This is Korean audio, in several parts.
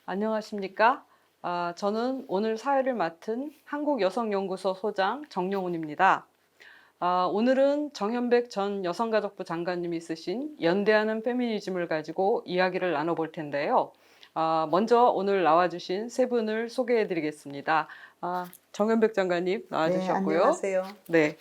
안녕하십니까? 저는 오늘 사회를 맡은 한국여성연구소 소장 정용훈입니다. 오늘은 정현백 전 여성가족부 장관님이 쓰신 연대하는 페미니즘을 가지고 이야기를 나눠볼 텐데요. 먼저 오늘 나와주신 세 분을 소개해드리겠습니다. 정현백 장관님 네, 나와주셨고요. 안녕하세요. 네,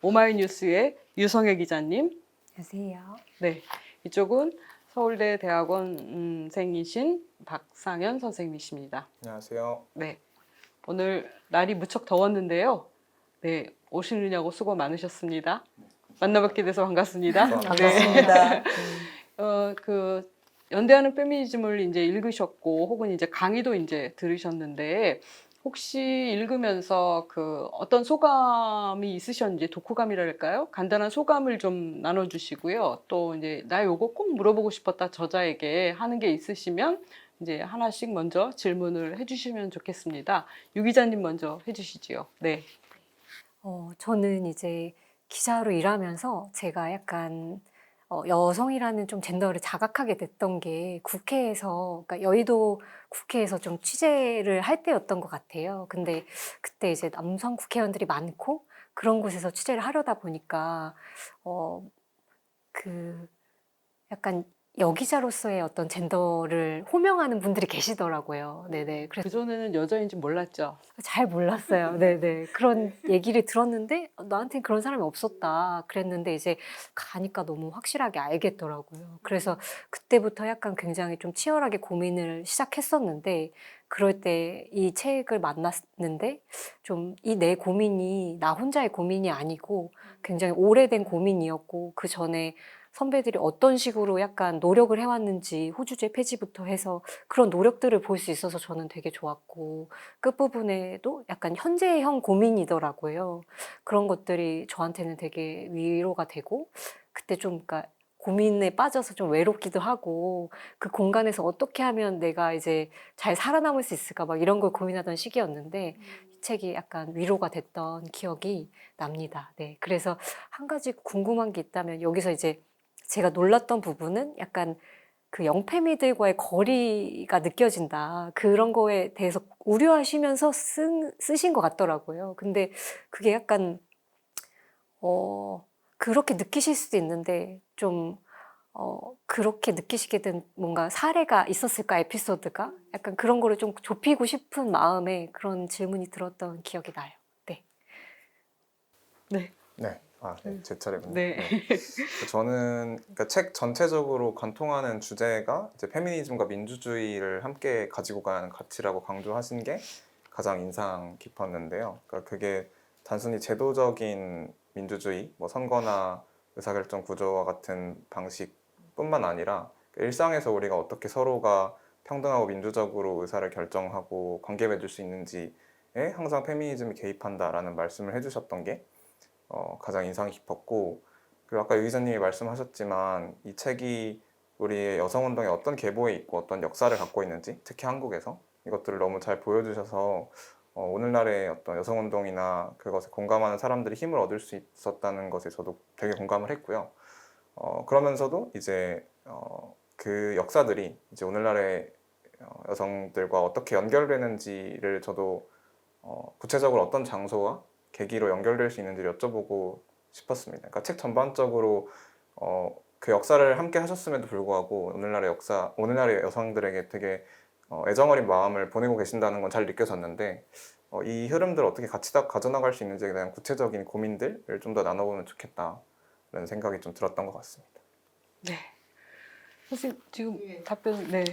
오마이뉴스의 유성애 기자님. 안녕하세요. 네, 이쪽은 서울대 대학원생이신 박상현 선생님이십니다. 안녕하세요. 네, 오늘 날이 무척 더웠는데요. 네, 오시느냐고 수고 많으셨습니다. 만나뵙게 돼서 반갑습니다. 네. 반갑습니다. 연대하는 페미니즘을 이제 읽으셨고, 혹은 이제 강의도 이제 들으셨는데, 혹시 읽으면서 어떤 소감이 있으셨는지, 독후감이랄까요? 간단한 소감을 좀 나눠주시고요. 또 이제 나 요거 꼭 물어보고 싶었다 저자에게 하는 게 있으시면 이제 하나씩 먼저 질문을 해주시면 좋겠습니다. 유 기자님 먼저 해주시지요. 네. 저는 이제 기자로 일하면서 제가 약간 여성이라는 좀 젠더를 자각하게 됐던 게 국회에서, 그러니까 여의도 국회에서 좀 취재를 할 때였던 것 같아요. 근데 그때 이제 남성 국회의원들이 많고 그런 곳에서 취재를 하려다 보니까 어, 그 약간 여기자로서의 어떤 젠더를 호명하는 분들이 계시더라고요. 네네. 그래서 그전에는 여자인지 몰랐죠. 잘 몰랐어요. 네네. 그런 얘기를 들었는데 나한테는 그런 사람이 없었다. 그랬는데 이제 가니까 너무 확실하게 알겠더라고요. 그래서 그때부터 약간 굉장히 좀 치열하게 고민을 시작했었는데 그럴 때 이 책을 만났는데 좀 이 내 고민이 나 혼자의 고민이 아니고 굉장히 오래된 고민이었고 그 전에 선배들이 어떤 식으로 약간 노력을 해왔는지 호주제 폐지부터 해서 그런 노력들을 볼 수 있어서 저는 되게 좋았고 끝부분에도 약간 현재형 고민이더라고요. 그런 것들이 저한테는 되게 위로가 되고 그때 좀 그러니까 고민에 빠져서 좀 외롭기도 하고 그 공간에서 어떻게 하면 내가 이제 잘 살아남을 수 있을까 막 이런 걸 고민하던 시기였는데 이 책이 약간 위로가 됐던 기억이 납니다. 네. 그래서 한 가지 궁금한 게 있다면 여기서 이제 제가 놀랐던 부분은 약간 그 영패미들과의 거리가 느껴진다. 그런 거에 대해서 우려하시면서 쓰신 것 같더라고요. 근데 그게 약간, 그렇게 느끼실 수도 있는데, 좀, 그렇게 느끼시게 된 뭔가 사례가 있었을까, 에피소드가? 약간 그런 거를 좀 좁히고 싶은 마음에 그런 질문이 들었던 기억이 나요. 네. 네. 네, 네, 제 차례군요. 네. 네. 저는 그러니까 책 전체적으로 관통하는 주제가 이제 페미니즘과 민주주의를 함께 가지고 가는 가치라고 강조하신 게 가장 인상 깊었는데요. 그러니까 그게 단순히 제도적인 민주주의, 뭐 선거나 의사결정 구조와 같은 방식뿐만 아니라 일상에서 우리가 어떻게 서로가 평등하고 민주적으로 의사를 결정하고 관계 맺을 수 있는지에 항상 페미니즘이 개입한다라는 말씀을 해주셨던 게 가장 인상이 깊었고, 그리고 아까 유 기자님이 말씀하셨지만 이 책이 우리의 여성운동에 어떤 계보에 있고 어떤 역사를 갖고 있는지, 특히 한국에서 이것들을 너무 잘 보여주셔서 오늘날의 어떤 여성운동이나 그것에 공감하는 사람들이 힘을 얻을 수 있었다는 것에 저도 되게 공감을 했고요. 그러면서도 이제 그 역사들이 이제 오늘날의 여성들과 어떻게 연결되는지를 저도 구체적으로 어떤 장소와 계기로 연결될 수 있는지 여쭤보고 싶었습니다. 그러니까 책 전반적으로 그 역사를 함께 하셨음에도 불구하고 오늘날의 여성들에게 되게 애정어린 마음을 보내고 계신다는 건 잘 느껴졌는데 이 흐름들을 어떻게 같이 다 가져나갈 수 있는지에 대한 구체적인 고민들을 좀 더 나눠보면 좋겠다라는 생각이 좀 들었던 것 같습니다. 네. 선생님 지금 답변 네.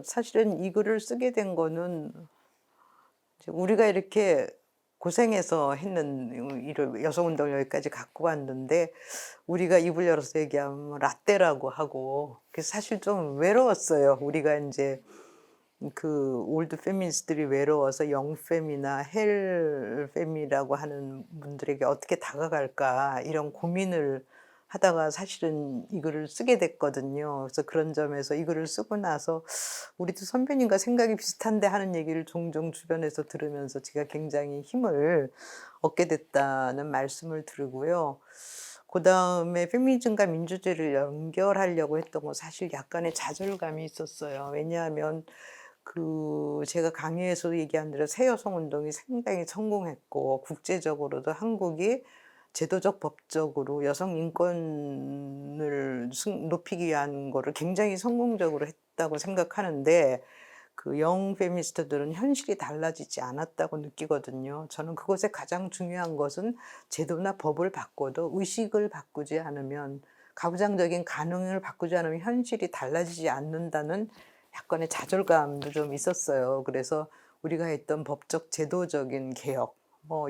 사실은 이 글을 쓰게 된 거는 이제 우리가 이렇게 고생해서 했는 일을 여성운동을 여기까지 갖고 왔는데 우리가 입을 열어서 얘기하면 라떼라고 하고 그래서 사실 좀 외로웠어요. 우리가 이제 그 올드 페미니스트들이 외로워서 영페미나 헬페미라고 하는 분들에게 어떻게 다가갈까 이런 고민을 하다가 사실은 이 글을 쓰게 됐거든요. 그래서 그런 점에서 이 글을 쓰고 나서 우리도 선배님과 생각이 비슷한데 하는 얘기를 종종 주변에서 들으면서 제가 굉장히 힘을 얻게 됐다는 말씀을 드리고요. 그 다음에 페미니즘과 민주주의를 연결하려고 했던 건 사실 약간의 좌절감이 있었어요. 왜냐하면 제가 강의에서도 얘기한 대로 새여성 운동이 상당히 성공했고 국제적으로도 한국이 제도적 법적으로 여성 인권을 높이기 위한 거를 굉장히 성공적으로 했다고 생각하는데 그 영 페미니스트들은 현실이 달라지지 않았다고 느끼거든요. 저는 그것에 가장 중요한 것은 제도나 법을 바꿔도 의식을 바꾸지 않으면 가부장적인 가능을 바꾸지 않으면 현실이 달라지지 않는다는 약간의 좌절감도 좀 있었어요. 그래서 우리가 했던 법적 제도적인 개혁,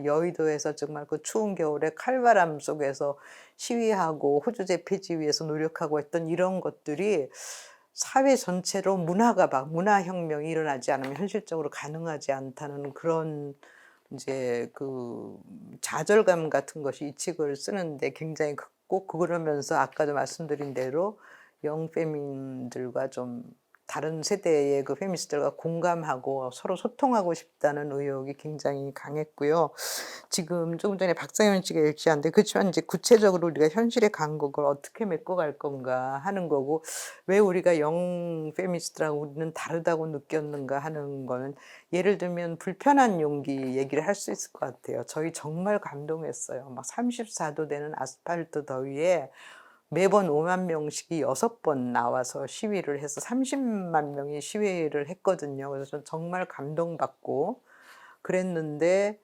여의도에서 정말 그 추운 겨울에 칼바람 속에서 시위하고 호주제 폐지 위해서 노력하고 했던 이런 것들이 사회 전체로 문화혁명이 일어나지 않으면 현실적으로 가능하지 않다는 그런 이제 좌절감 같은 것이 이 책을 쓰는데 굉장히 컸고, 그러면서 아까도 말씀드린 대로 영페민들과 좀 다른 세대의 그 페미니스트들과 공감하고 서로 소통하고 싶다는 의욕이 굉장히 강했고요. 지금 조금 전에 박상현 씨가 얘기하는데, 그렇지만 이제 구체적으로 우리가 현실의 간극을 어떻게 메꿔갈 건가 하는 거고, 왜 우리가 영 페미니스트랑 우리는 다르다고 느꼈는가 하는 거는, 예를 들면 불편한 용기 얘기를 할 수 있을 것 같아요. 저희 정말 감동했어요. 막 34도 되는 아스팔트 더위에 매번 5만 명씩이 6번 나와서 시위를 해서 30만 명이 시위를 했거든요. 그래서 저는 정말 감동받고 그랬는데,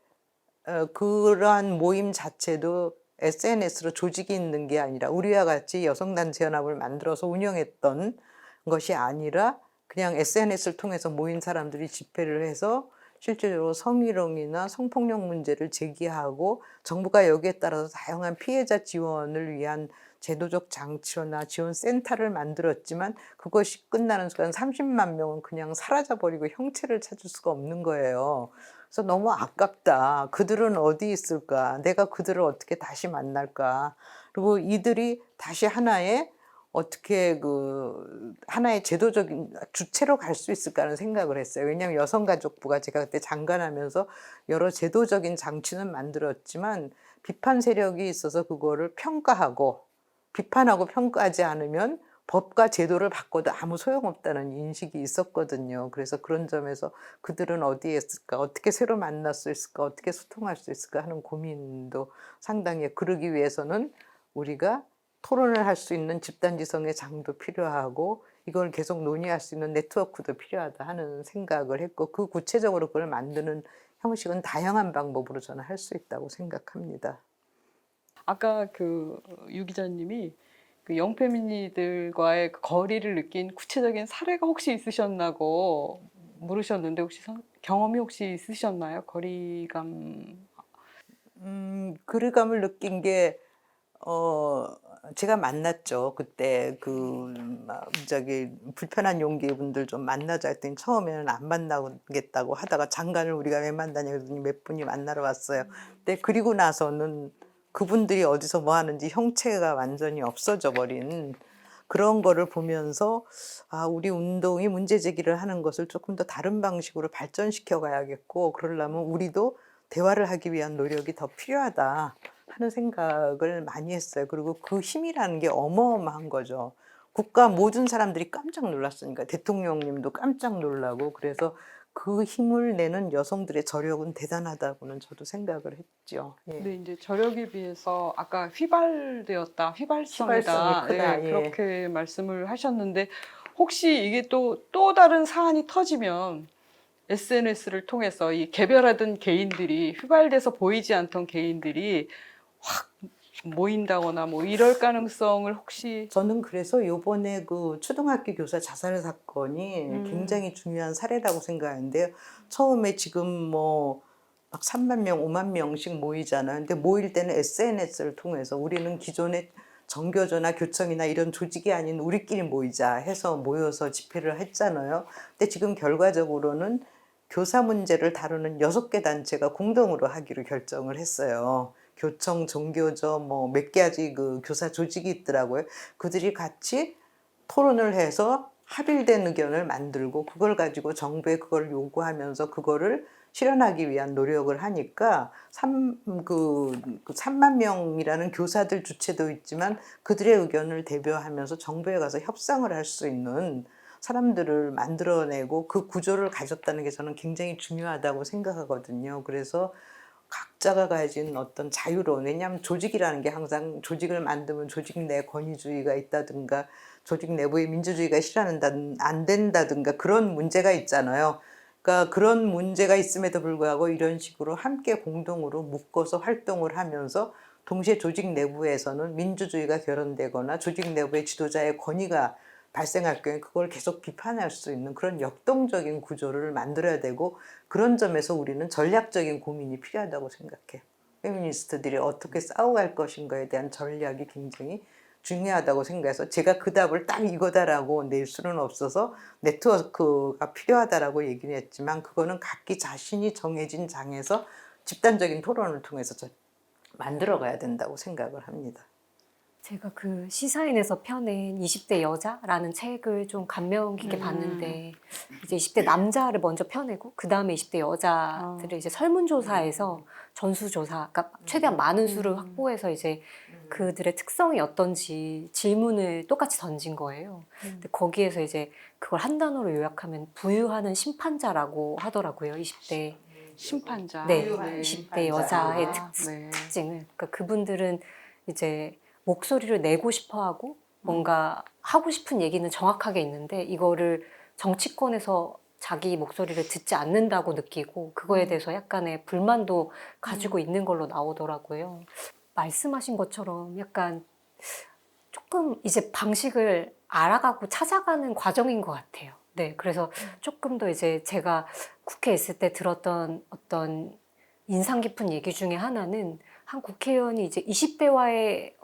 그러한 모임 자체도 SNS로 조직이 있는 게 아니라 우리와 같이 여성단체연합을 만들어서 운영했던 것이 아니라 그냥 SNS를 통해서 모인 사람들이 집회를 해서 실질적으로 성희롱이나 성폭력 문제를 제기하고 정부가 여기에 따라서 다양한 피해자 지원을 위한 제도적 장치나 지원 센터를 만들었지만, 그것이 끝나는 순간 30만 명은 그냥 사라져버리고 형체를 찾을 수가 없는 거예요. 그래서 너무 아깝다. 그들은 어디 있을까? 내가 그들을 어떻게 다시 만날까? 그리고 이들이 다시 어떻게 하나의 제도적인 주체로 갈 수 있을까 하는 생각을 했어요. 왜냐하면 여성가족부가 제가 그때 장관하면서 여러 제도적인 장치는 만들었지만 비판 세력이 있어서 그거를 비판하고 평가하지 않으면 법과 제도를 바꿔도 아무 소용없다는 인식이 있었거든요. 그래서 그런 점에서 그들은 어디에 있을까, 어떻게 새로 만날 수 있을까, 어떻게 소통할 수 있을까 하는 고민도 상당히, 그러기 위해서는 우리가 토론을 할 수 있는 집단지성의 장도 필요하고 이걸 계속 논의할 수 있는 네트워크도 필요하다 하는 생각을 했고, 그 구체적으로 그걸 만드는 형식은 다양한 방법으로 저는 할 수 있다고 생각합니다. 아까 유 기자님이 그 영페미니들과의 그 거리를 느낀 구체적인 사례가 혹시 있으셨나고 물으셨는데, 혹시 경험이 혹시 있으셨나요? 거리감. 거리감을 느낀 게, 제가 만났죠. 그때 불편한 용기분들 좀 만나자 했더니 처음에는 안 만나겠다고 하다가 장관을 우리가 왜 만나냐 그랬더니 몇 분이 만나러 왔어요. 근데 그리고 나서는 그분들이 어디서 뭐 하는지 형체가 완전히 없어져 버린 그런 거를 보면서, 우리 운동이 문제 제기를 하는 것을 조금 더 다른 방식으로 발전시켜 가야겠고, 그러려면 우리도 대화를 하기 위한 노력이 더 필요하다 하는 생각을 많이 했어요. 그리고 그 힘이라는 게 어마어마한 거죠. 국가 모든 사람들이 깜짝 놀랐으니까, 대통령님도 깜짝 놀라고, 그래서 그 힘을 내는 여성들의 저력은 대단하다고는 저도 생각을 했죠. 예. 근데 이제 저력에 비해서 아까 휘발성이다, 휘발성이 크다. 예, 예. 그렇게 말씀을 하셨는데, 혹시 이게 또 다른 사안이 터지면 SNS를 통해서 이 개별하던 개인들이, 휘발돼서 보이지 않던 개인들이 확 모인다거나 뭐 이럴 가능성을 혹시. 저는 그래서 요번에 그 초등학교 교사 자살 사건이 굉장히 중요한 사례라고 생각하는데요. 처음에 지금 막 3만 명, 5만 명씩 모이잖아요. 근데 모일 때는 SNS를 통해서 우리는 기존의 정교조나 교청이나 이런 조직이 아닌 우리끼리 모이자 해서 모여서 집회를 했잖아요. 근데 지금 결과적으로는 교사 문제를 다루는 6개 단체가 공동으로 하기로 결정을 했어요. 교청, 종교조 몇 가지 그 교사 조직이 있더라고요. 그들이 같이 토론을 해서 합일된 의견을 만들고 그걸 가지고 정부에 그걸 요구하면서 그거를 실현하기 위한 노력을 하니까 3만 명이라는 교사들 주체도 있지만 그들의 의견을 대변하면서 정부에 가서 협상을 할 수 있는 사람들을 만들어내고 그 구조를 가졌다는 게 저는 굉장히 중요하다고 생각하거든요. 그래서 각자가 가진 어떤 자유로운, 왜냐하면 조직이라는 게 항상 조직을 만들면 조직 내 권위주의가 있다든가 조직 내부의 민주주의가 안 된다든가 그런 문제가 있잖아요. 그러니까 그런 문제가 있음에도 불구하고 이런 식으로 함께 공동으로 묶어서 활동을 하면서 동시에 조직 내부에서는 민주주의가 결연되거나 조직 내부의 지도자의 권위가 발생할 경우에 그걸 계속 비판할 수 있는 그런 역동적인 구조를 만들어야 되고, 그런 점에서 우리는 전략적인 고민이 필요하다고 생각해요. 페미니스트들이 어떻게 싸워갈 것인가에 대한 전략이 굉장히 중요하다고 생각해서 제가 그 답을 딱 이거다라고 낼 수는 없어서 네트워크가 필요하다라고 얘기를 했지만, 그거는 각기 자신이 정해진 장에서 집단적인 토론을 통해서 만들어 가야 된다고 생각을 합니다. 제가 그 시사인에서 펴낸 20대 여자라는 책을 좀 감명 깊게 봤는데, 이제 20대 남자를 먼저 펴내고 그 다음에 20대 여자들을 이제 설문조사에서 전수조사, 그러니까 최대한 많은 수를 확보해서 이제 그들의 특성이 어떤지 질문을 똑같이 던진 거예요. 근데 거기에서 이제 그걸 한 단어로 요약하면 부유하는 심판자라고 하더라고요. 20대 심판자. 네, 네. 20대 여자의 네. 특징을. 그러니까 그분들은 이제 목소리를 내고 싶어 하고 뭔가 하고 싶은 얘기는 정확하게 있는데 이거를 정치권에서 자기 목소리를 듣지 않는다고 느끼고 그거에 대해서 약간의 불만도 가지고 있는 걸로 나오더라고요. 말씀하신 것처럼 약간 조금 이제 방식을 알아가고 찾아가는 과정인 것 같아요. 네, 그래서 조금 더 이제 제가 국회에 있을 때 들었던 어떤 인상 깊은 얘기 중에 하나는, 한 국회의원이 이제 20대와의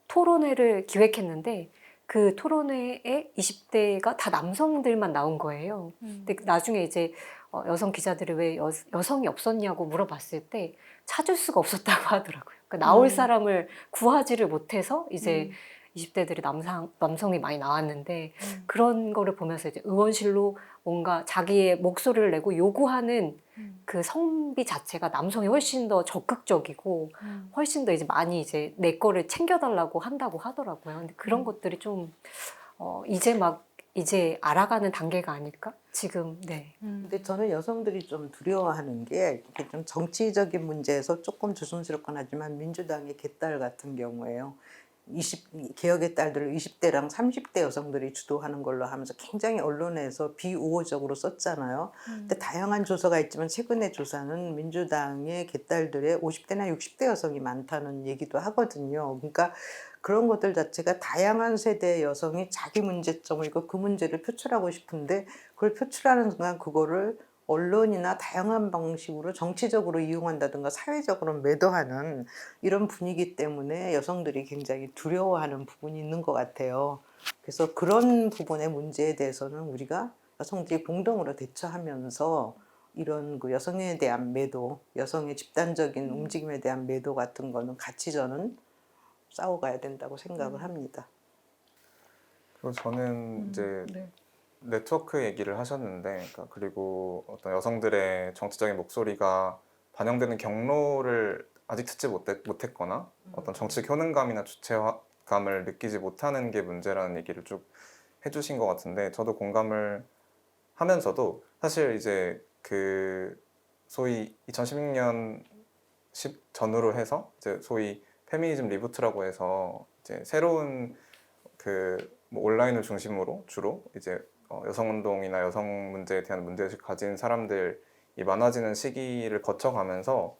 토론회를 기획했는데 그 토론회에 20대가 다 남성들만 나온 거예요. 근데 나중에 이제 여성 기자들이 왜 여성이 없었냐고 물어봤을 때 찾을 수가 없었다고 하더라고요. 그러니까 나올 사람을 구하지를 못해서 이제 20대들이 남성이 많이 나왔는데, 그런 거를 보면서 이제 의원실로 뭔가 자기의 목소리를 내고 요구하는 그 성비 자체가 남성이 훨씬 더 적극적이고 훨씬 더 이제 많이 이제 내 거를 챙겨달라고 한다고 하더라고요. 근데 그런 것들이 좀 이제 알아가는 단계가 아닐까? 지금, 네. 근데 저는 여성들이 좀 두려워하는 게 이게 좀 정치적인 문제에서 조금 조심스럽긴 하지만 민주당의 개딸 같은 경우에요. 개혁의 딸들을 20대랑 30대 여성들이 주도하는 걸로 하면서 굉장히 언론에서 비우호적으로 썼잖아요. 근데 다양한 조사가 있지만 최근의 조사는 민주당의 개딸들의 50대나 60대 여성이 많다는 얘기도 하거든요. 그러니까 그런 것들 자체가 다양한 세대의 여성이 자기 문제점을 있고 그 문제를 표출하고 싶은데 그걸 표출하는 순간 그거를 언론이나 다양한 방식으로 정치적으로 이용한다든가 사회적으로 매도하는 이런 분위기 때문에 여성들이 굉장히 두려워하는 부분이 있는 것 같아요. 그래서 그런 부분의 문제에 대해서는 우리가 여성들이 공동으로 대처하면서 이런 그 여성에 대한 매도, 여성의 집단적인 움직임에 대한 매도 같은 거는 같이 저는 싸워가야 된다고 생각을 합니다. 그리고 저는 이제 네. 네트워크 얘기를 하셨는데, 그러니까 그리고 어떤 여성들의 정치적인 목소리가 반영되는 경로를 아직 듣지 못했거나 어떤 정치적 효능감이나 주체감을 느끼지 못하는 게 문제라는 얘기를 쭉 해주신 것 같은데, 저도 공감을 하면서도 사실 이제 그 소위 2016년 전후로 해서 이제 소위 페미니즘 리부트라고 해서 이제 새로운 뭐 온라인을 중심으로 주로 이제 여성운동이나 여성 문제에 대한 문제의식 가진 사람들이 많아지는 시기를 거쳐가면서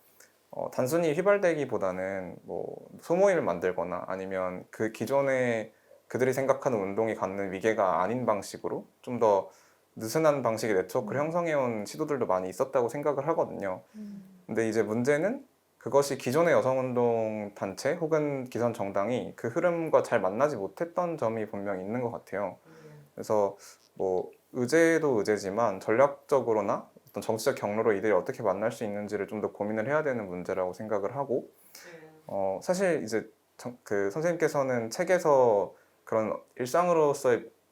단순히 휘발되기보다는 뭐 소모임을 만들거나 아니면 그 기존에 그들이 생각하는 운동이 갖는 위계가 아닌 방식으로 좀 더 느슨한 방식의 네트워크를 형성해온 시도들도 많이 있었다고 생각을 하거든요. 근데 이제 문제는 그것이 기존의 여성운동 단체 혹은 기존 정당이 그 흐름과 잘 만나지 못했던 점이 분명히 있는 것 같아요. 그래서 뭐 의제도 의제지만 전략적으로나 어떤 정치적 경로로 이들이 어떻게 만날 수 있는지를 좀 더 고민을 해야 되는 문제라고 생각을 하고, 사실 이제 그 선생님께서는 책에서 그런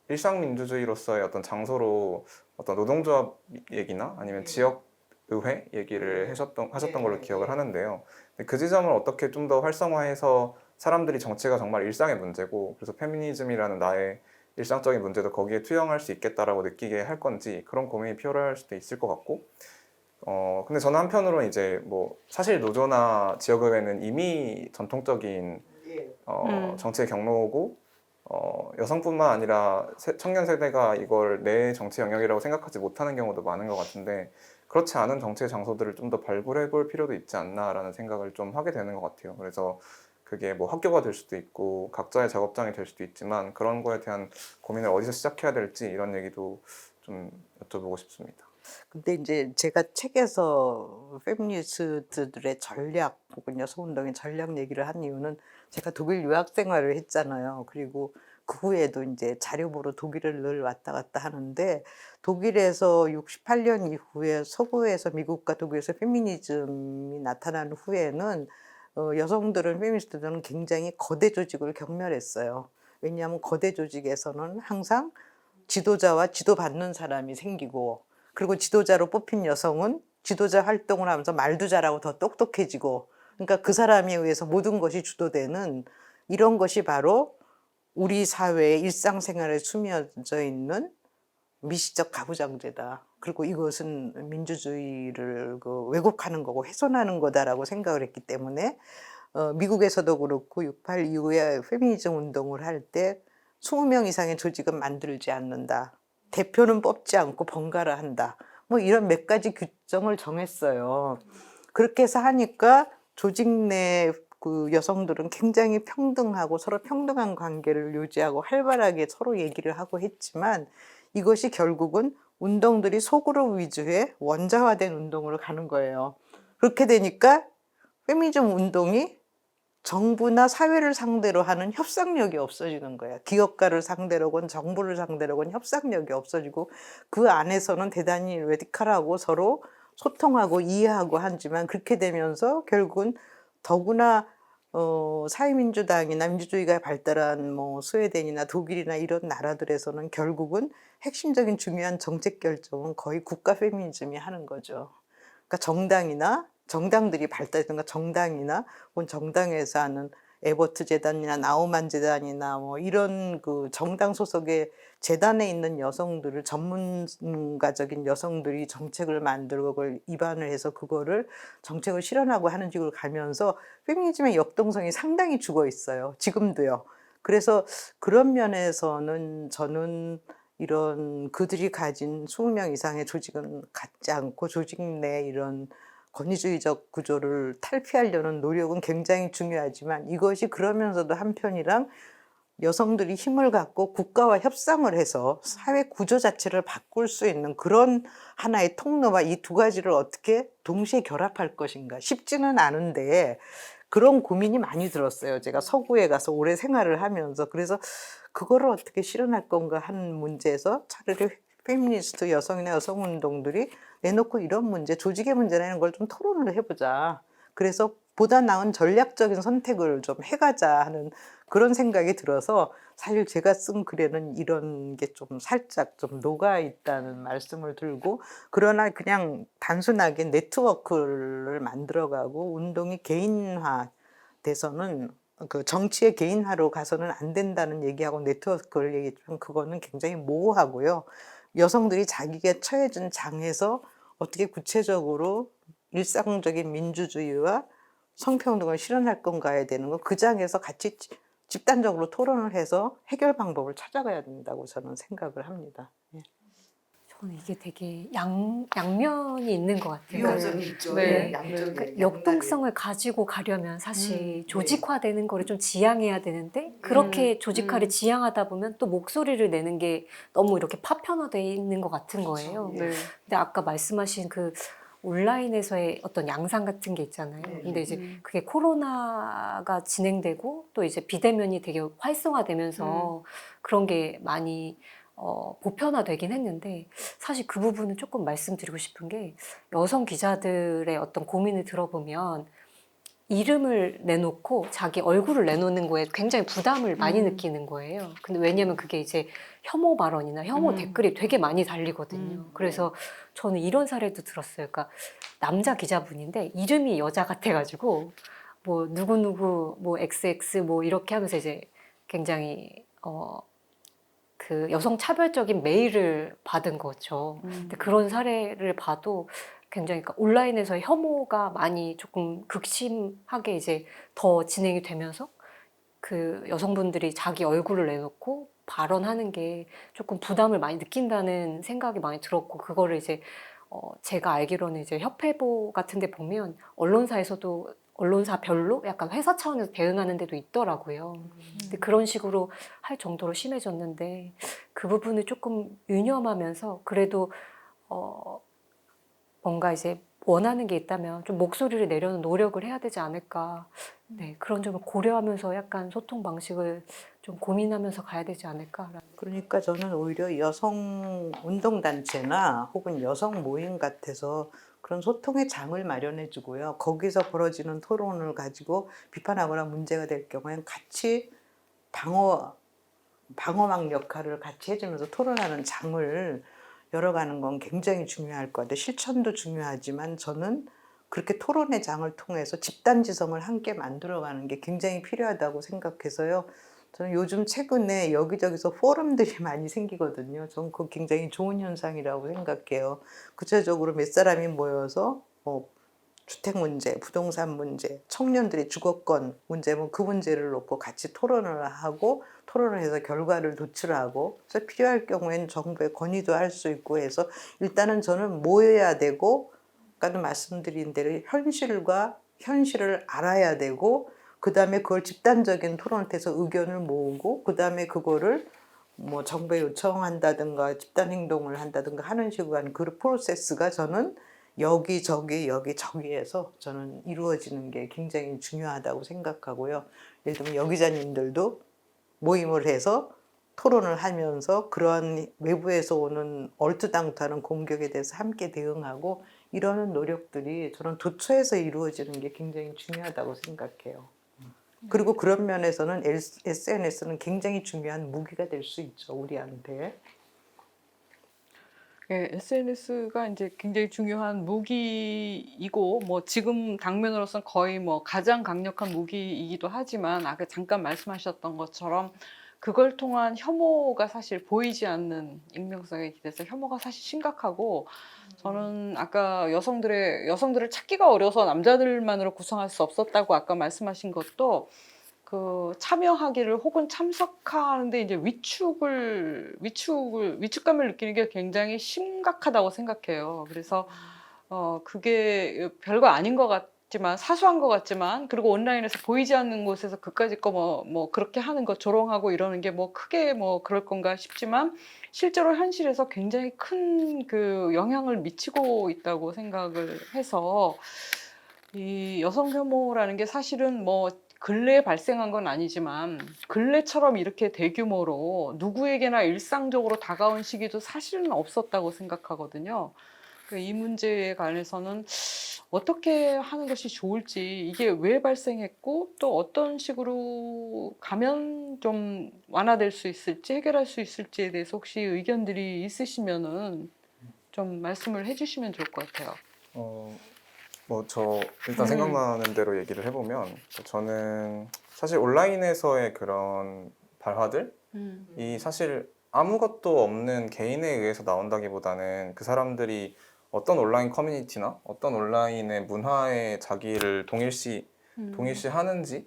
일상민주주의로서의 어떤 장소로 어떤 노동조합 얘기나 아니면 지역 의회 얘기를 하셨던 걸로 기억을 하는데요. 근데 그 지점을 어떻게 좀 더 활성화해서 사람들이 정치가 정말 일상의 문제고 그래서 페미니즘이라는 나의 일상적인 문제도 거기에 투영할 수 있겠다라고 느끼게 할 건지 그런 고민이 필요할 수도 있을 것 같고 근데 저는 한편으로는 이제 뭐 사실 노조나 지역의회는 이미 전통적인 정치의 경로고 여성뿐만 아니라 청년 세대가 이걸 내 정치 영역이라고 생각하지 못하는 경우도 많은 것 같은데 그렇지 않은 정치의 장소들을 좀 더 발굴해 볼 필요도 있지 않나라는 생각을 좀 하게 되는 것 같아요. 그래서 그게 뭐 학교가 될 수도 있고 각자의 작업장이 될 수도 있지만 그런 거에 대한 고민을 어디서 시작해야 될지 이런 얘기도 좀 여쭤보고 싶습니다. 근데 이제 제가 책에서 페미니스트들의 전략 혹은 여성운동의 전략 얘기를 한 이유는 제가 독일 유학 생활을 했잖아요. 그리고 그 후에도 이제 자료 보러 독일을 늘 왔다 갔다 하는데 독일에서 68년 이후에 서구에서 미국과 독일에서 페미니즘이 나타난 후에는 여성들은 페미니스트들은 굉장히 거대 조직을 경멸했어요. 왜냐하면 거대 조직에서는 항상 지도자와 지도받는 사람이 생기고 그리고 지도자로 뽑힌 여성은 지도자 활동을 하면서 말도 잘하고 더 똑똑해지고 그러니까 그 사람에 의해서 모든 것이 주도되는 이런 것이 바로 우리 사회의 일상생활에 스며져 있는 미시적 가부장제다. 그리고 이것은 민주주의를 왜곡하는 거고 훼손하는 거다라고 생각을 했기 때문에 미국에서도 그렇고 68 이후에 페미니즘 운동을 할 때 20명 이상의 조직은 만들지 않는다. 대표는 뽑지 않고 번갈아 한다. 뭐 이런 몇 가지 규정을 정했어요. 그렇게 해서 하니까 조직 내 그 여성들은 굉장히 평등하고 서로 평등한 관계를 유지하고 활발하게 서로 얘기를 하고 했지만 이것이 결국은 운동들이 소그룹 위주의 원자화된 운동으로 가는 거예요. 그렇게 되니까 페미니즘 운동이 정부나 사회를 상대로 하는 협상력이 없어지는 거야. 기업가를 상대로건 정부를 상대로건 협상력이 없어지고 그 안에서는 대단히 레디컬하고 서로 소통하고 이해하고 하지만 그렇게 되면서 결국은 더구나 사회민주당이나 민주주의가 발달한 뭐 스웨덴이나 독일이나 이런 나라들에서는 결국은 핵심적인 중요한 정책 결정은 거의 국가 페미니즘이 하는 거죠. 그러니까 정당들이 발달했던가 정당이나 혹은 정당에서 하는 에버트 재단이나 나우만 재단이나 뭐 이런 그 정당 소속의 재단에 있는 여성들을 전문가적인 여성들이 정책을 만들고 그걸 입안을 해서 그거를 정책을 실현하고 하는 식으로 가면서 페미니즘의 역동성이 상당히 죽어 있어요. 지금도요. 그래서 그런 면에서는 저는 이런 그들이 가진 20명 이상의 조직은 갖지 않고 조직 내 이런 권위주의적 구조를 탈피하려는 노력은 굉장히 중요하지만 이것이 그러면서도 한편이랑 여성들이 힘을 갖고 국가와 협상을 해서 사회 구조 자체를 바꿀 수 있는 그런 하나의 통로와 이 두 가지를 어떻게 동시에 결합할 것인가 쉽지는 않은데 그런 고민이 많이 들었어요. 제가 서구에 가서 오래 생활을 하면서 그래서 그거를 어떻게 실현할 건가 하는 문제에서 차라리 페미니스트 여성이나 여성운동들이 내놓고 이런 문제, 조직의 문제라는 걸 좀 토론을 해보자. 그래서 보다 나은 전략적인 선택을 좀 해가자 하는 그런 생각이 들어서 사실 제가 쓴 글에는 이런 게 좀 살짝 좀 녹아 있다는 말씀을 들고 그러나 그냥 단순하게 네트워크를 만들어가고 운동이 개인화 돼서는 그 정치의 개인화로 가서는 안 된다는 얘기하고 네트워크를 얘기했지만 그거는 굉장히 모호하고요. 여성들이 자기가 처해진 장에서 어떻게 구체적으로 일상적인 민주주의와 성평등을 실현할 건가에 되는 거 그 장에서 같이 집단적으로 토론을 해서 해결 방법을 찾아가야 된다고 저는 생각을 합니다. 저는 이게 되게 양면이 있는 것 같아요. 위험성이 있죠. 네. 양쪽에 그러니까 역동성을 가지고 가려면 사실 네. 조직화되는 거를 좀 지향해야 되는데 그렇게 조직화를 지향하다 보면 또 목소리를 내는 게 너무 이렇게 파편화되어 있는 것 같은 거예요. 네. 근데 아까 말씀하신 그 온라인에서의 어떤 양상 같은 게 있잖아요. 네. 근데 이제 그게 코로나가 진행되고 또 이제 비대면이 되게 활성화되면서 그런 게 많이 보편화되긴 했는데 사실 그 부분은 조금 말씀드리고 싶은 게 여성 기자들의 어떤 고민을 들어보면 이름을 내놓고 자기 얼굴을 내놓는 거에 굉장히 부담을 많이 음. 느끼는 거예요. 근데 왜냐면 그게 이제 혐오 발언이나 혐오 음. 댓글이 되게 많이 달리거든요. 음. 그래서 저는 이런 사례도 들었어요. 그러니까 남자 기자분인데 이름이 여자 같아가지고 뭐 누구누구 뭐 XX 뭐 이렇게 하면서 이제 굉장히 그 여성 차별적인 메일을 받은 거죠. 근데 그런 사례를 봐도 굉장히 그러니까 온라인에서 혐오가 많이 조금 극심하게 이제 더 진행이 되면서 그 여성분들이 자기 얼굴을 내놓고 발언하는 게 조금 부담을 많이 느낀다는 생각이 많이 들었고 그거를 이제 제가 알기로는 이제 협회보 같은 데 보면 언론사에서도 언론사별로 약간 회사 차원에서 대응하는 데도 있더라고요. 근데 그런 식으로 할 정도로 심해졌는데 그 부분을 조금 유념하면서 그래도 뭔가 이제 원하는 게 있다면 좀 목소리를 내려는 노력을 해야 되지 않을까. 네, 그런 점을 고려하면서 약간 소통 방식을 좀 고민하면서 가야 되지 않을까라는. 그러니까 저는 오히려 여성 운동단체나 혹은 여성 모임 같아서 그런 소통의 장을 마련해 주고요. 거기서 벌어지는 토론을 가지고 비판하거나 문제가 될 경우에는 같이 방어막 역할을 같이 해주면서 토론하는 장을 열어가는 건 굉장히 중요할 것 같아요. 실천도 중요하지만 저는 그렇게 토론의 장을 통해서 집단지성을 함께 만들어가는 게 굉장히 필요하다고 생각해서요. 저는 요즘 최근에 여기저기서 포럼들이 많이 생기거든요. 저는 그거 굉장히 좋은 현상이라고 생각해요. 구체적으로 몇 사람이 모여서 주택 문제, 부동산 문제, 청년들의 주거권 문제, 뭐 그 문제를 놓고 같이 토론을 하고 토론을 해서 결과를 도출하고 그래서 필요할 경우에는 정부에 건의도 할 수 있고 해서 일단은 저는 모여야 되고 아까도 말씀드린 대로 현실을 알아야 되고 그 다음에 그걸 집단적인 토론을 해서 의견을 모으고 그 다음에 그거를 뭐 정부에 요청한다든가 집단 행동을 한다든가 하는 식으로 하는 그 프로세스가 저는 여기저기에서 저는 이루어지는 게 굉장히 중요하다고 생각하고요. 예를 들면 여기자님들도 모임을 해서 토론을 하면서 그러한 외부에서 오는 얼토당토하는 공격에 대해서 함께 대응하고 이러는 노력들이 저는 도처에서 이루어지는 게 굉장히 중요하다고 생각해요. 그리고 그런 면에서는 SNS는 굉장히 중요한 무기가 될 수 있죠, 우리한테. 예, SNS가 이제 굉장히 중요한 무기이고, 뭐 지금 당면으로서는 거의 뭐 가장 강력한 무기이기도 하지만, 아까 잠깐 말씀하셨던 것처럼 그걸 통한 혐오가 사실 보이지 않는 익명성에 기대서 혐오가 사실 심각하고, 저는 아까 여성들을 찾기가 어려서 남자들만으로 구성할 수 없었다고 아까 말씀하신 것도 그 참여하기를 혹은 참석하는데 이제 위축감을 느끼는 게 굉장히 심각하다고 생각해요. 그래서 그게 별거 아닌 것 같지만 사소한 것 같지만 그리고 온라인에서 보이지 않는 곳에서 그까짓 거 뭐 그렇게 하는 거 조롱하고 이러는 게 뭐 크게 뭐 그럴 건가 싶지만 실제로 현실에서 굉장히 큰 그 영향을 미치고 있다고 생각을 해서 이 여성 혐오라는 게 사실은 뭐 근래에 발생한 건 아니지만 근래처럼 이렇게 대규모로 누구에게나 일상적으로 다가온 시기도 사실은 없었다고 생각하거든요. 이 문제에 관해서는 어떻게 하는 것이 좋을지, 이게 왜 발생했고 또 어떤 식으로 가면 좀 완화될 수 있을지, 해결할 수 있을지에 대해서 혹시 의견들이 있으시면은 좀 말씀을 해주시면 좋을 것 같아요. 뭐 저 일단 생각나는 대로 얘기를 해보면 저는 사실 온라인에서의 그런 발화들이 사실 아무것도 없는 개인에 의해서 나온다기보다는 그 사람들이 어떤 온라인 커뮤니티나 어떤 온라인의 문화에 자기를 동일시하는지에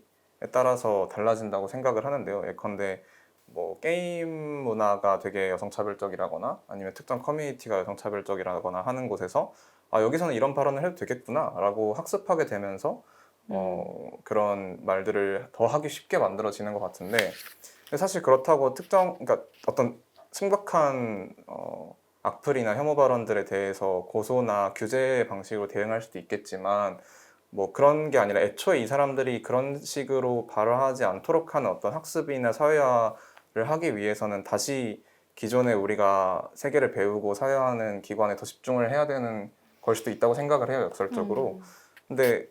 따라서 달라진다고 생각을 하는데요. 예컨대 뭐 게임 문화가 되게 여성차별적이라거나 아니면 특정 커뮤니티가 여성차별적이라거나 하는 곳에서 아, 여기서는 이런 발언을 해도 되겠구나 라고 학습하게 되면서 그런 말들을 더 하기 쉽게 만들어지는 것 같은데 근데 사실 그렇다고 그러니까 어떤 심각한 악플이나 혐오 발언들에 대해서 고소나 규제 방식으로 대응할 수도 있겠지만 뭐 그런 게 아니라 애초에 이 사람들이 그런 식으로 발언하지 않도록 하는 어떤 학습이나 사회화를 하기 위해서는 다시 기존에 우리가 세계를 배우고 사회화하는 기관에 더 집중을 해야 되는 걸 수도 있다고 생각을 해요, 역설적으로. 근데